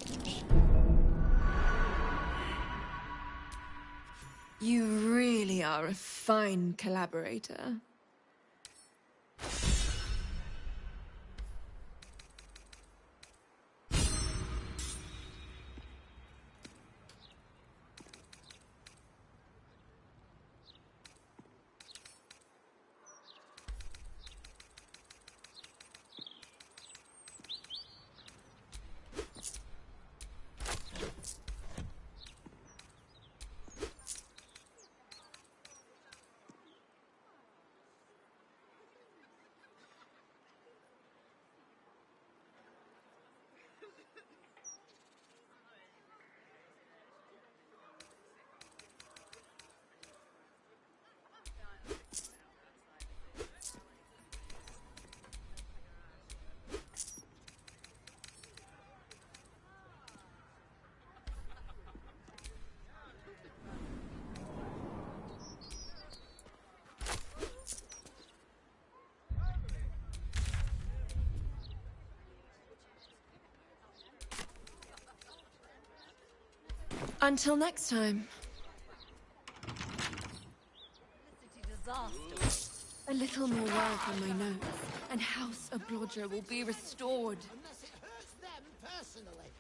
You really are a fine collaborator. Until next time. A little more work on my notes, and House of Blodra will be restored. Unless it hurts them personally.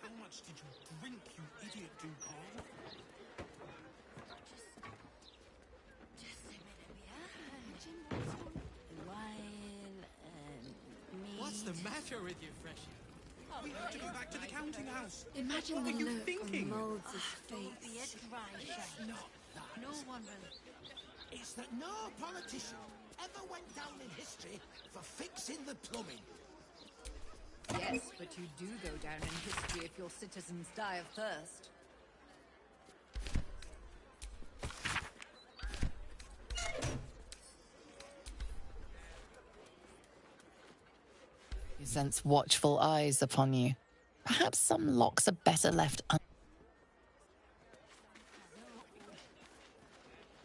How much did you drink, you idiot, Ducal? Wine and meat. What's the matter with you, Freshie? We have to go back to the counting house. Imagine What the were you look thinking? on Moulds' face. It's not that. No one will. It's that no politician ever went down in history for fixing the plumbing. Yes, but you do go down in history if your citizens die of thirst. You sense watchful eyes upon you. Perhaps some locks are better left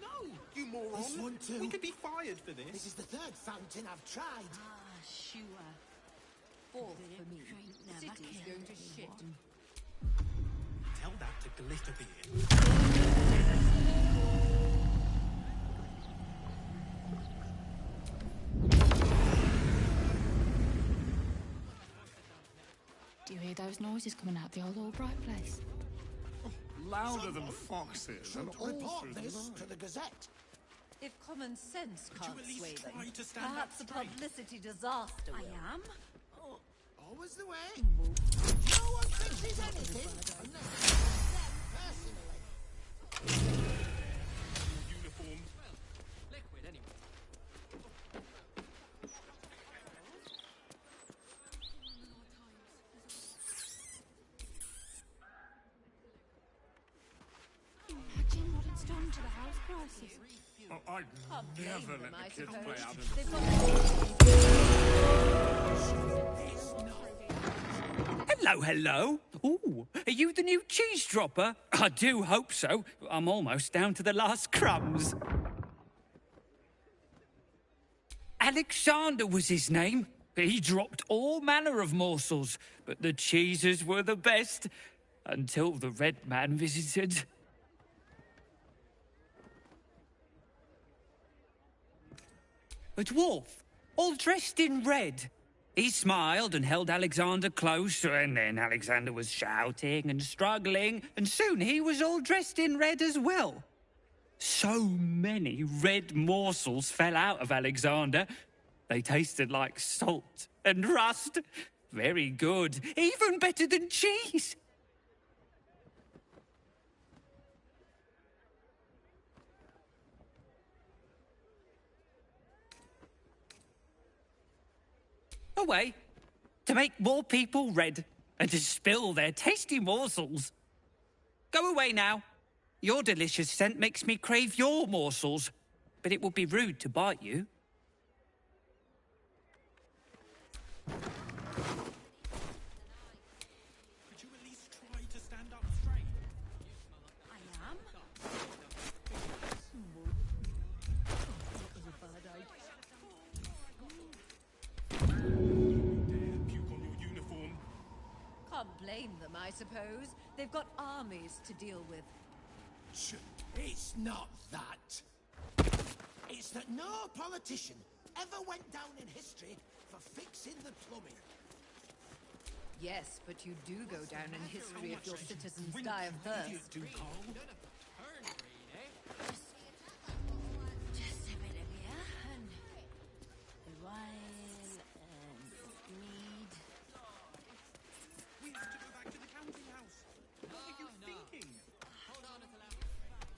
No, you moron. This one too. We could be fired for this. This is the third fountain I've tried. Sure. Fourth for me. The city's going to shit. Tell that to Glitterbeard. Do you hear those noises coming out the old Albright place? Louder than foxes and all Report through the this night. to the Gazette. If common sense Could you can't at least sway them, try to stand perhaps a up straight? publicity disaster will. I am. Always the way. No one fixes anything unless it's them personally. Uniforms. Liquid, anyway. Imagine what it's done to the house prices. Oh, I'd never let the kids play out in the They've got Hello, hello. Ooh, are you the new cheese dropper? I do hope so. I'm almost down to the last crumbs. Alexander was his name. He dropped all manner of morsels, but the cheeses were the best, until the Red Man visited. A dwarf, all dressed in red. He smiled and held Alexander close, and then Alexander was shouting and struggling, and soon he was all dressed in red as well. So many red morsels fell out of Alexander. They tasted like salt and rust. Very good, even better than cheese. Away. To make more people red and to spill their tasty morsels. Go away now. Your delicious scent makes me crave your morsels, but it would be rude to bite you. Could you at least try to stand up straight? I am. Puke on your uniform. Can't blame them, I suppose. They've got armies to deal with. It's not that. It's that no politician ever went down in history for fixing the plumbing. Yes, but you do go down in history if your citizens die of thirst. Just a bit of beer and wine and mead. We have to go back to the counting house. What are you thinking?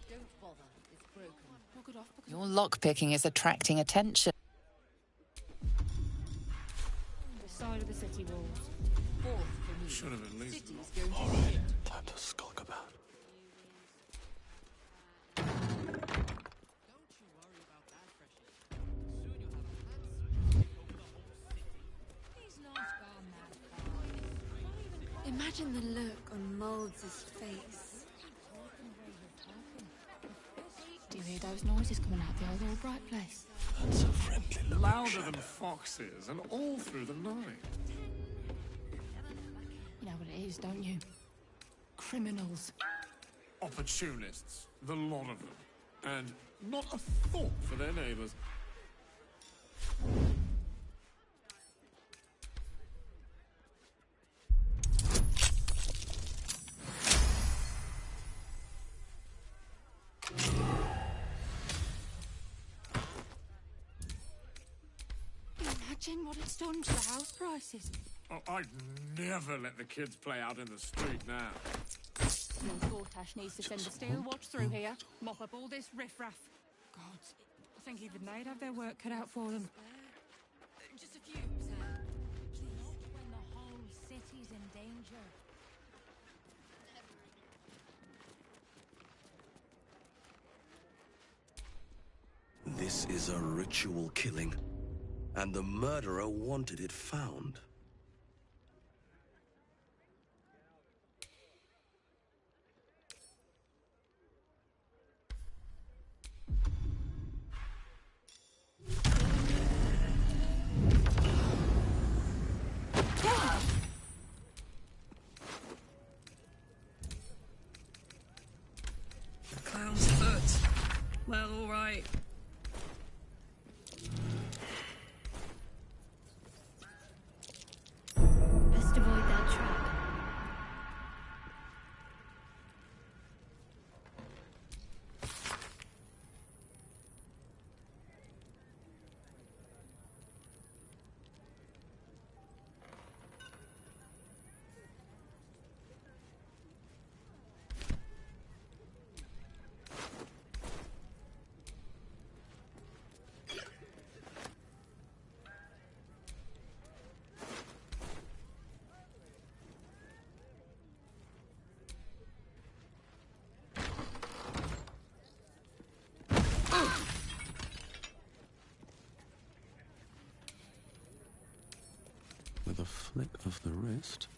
Don't bother, it's broken. Knock it off because Your lockpicking is attracting attention. The side of the city walls. Fourth for me. Should have at least. City's going to All right, time to skulk about. He's not gone that far. imagine the look on Moulds' face. Do you hear those noises coming out the old Albright place? That's a friendly looking Louder shadow. than foxes, and all through the night. You know what it is, don't you? Criminals. Opportunists, the lot of them. And not a thought for their neighbours. Imagine what it's done to the house prices. Oh, I'd never let the kids play out in the street now. Lord Gortash needs to send a steel watch through here, mop up all this riffraff. God, I think even they'd have their work cut out for them. Just a few, sir. Please. Not when the whole city's in danger. This is a ritual killing, and the murderer wanted it found. Clown's foot. Well, all right. Best avoid that trap. With a flick of the wrist.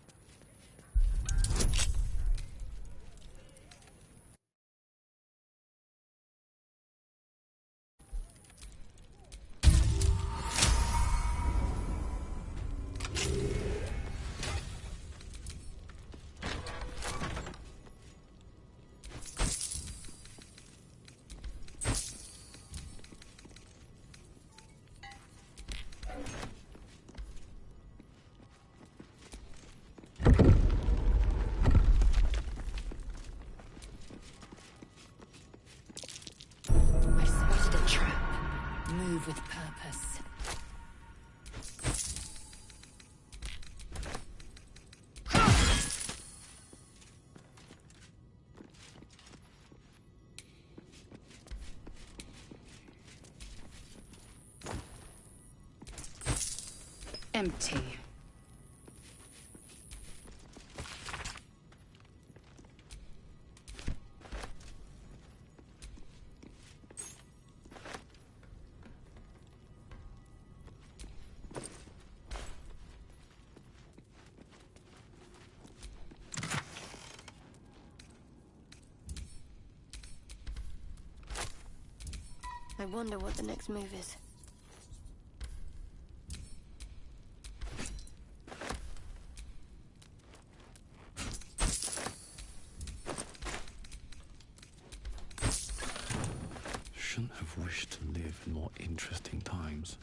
Empty. I wonder what the next move is. Shouldn't have wished to live in more interesting times.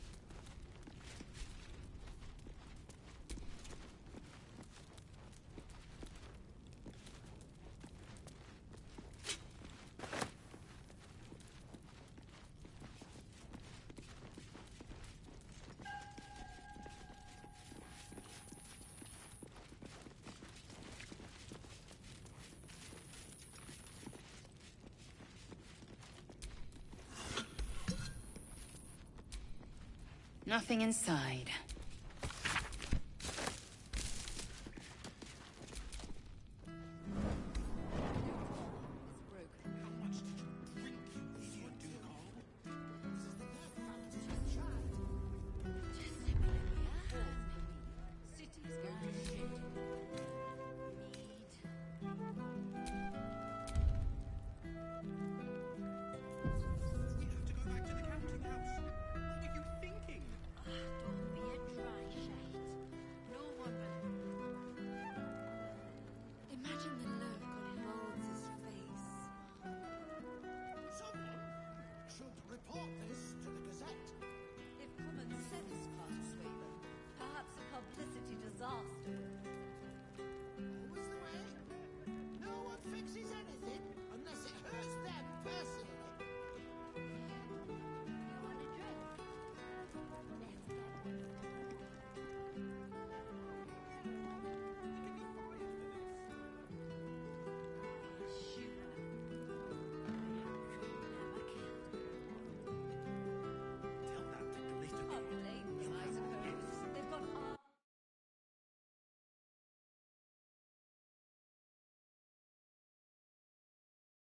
Nothing inside.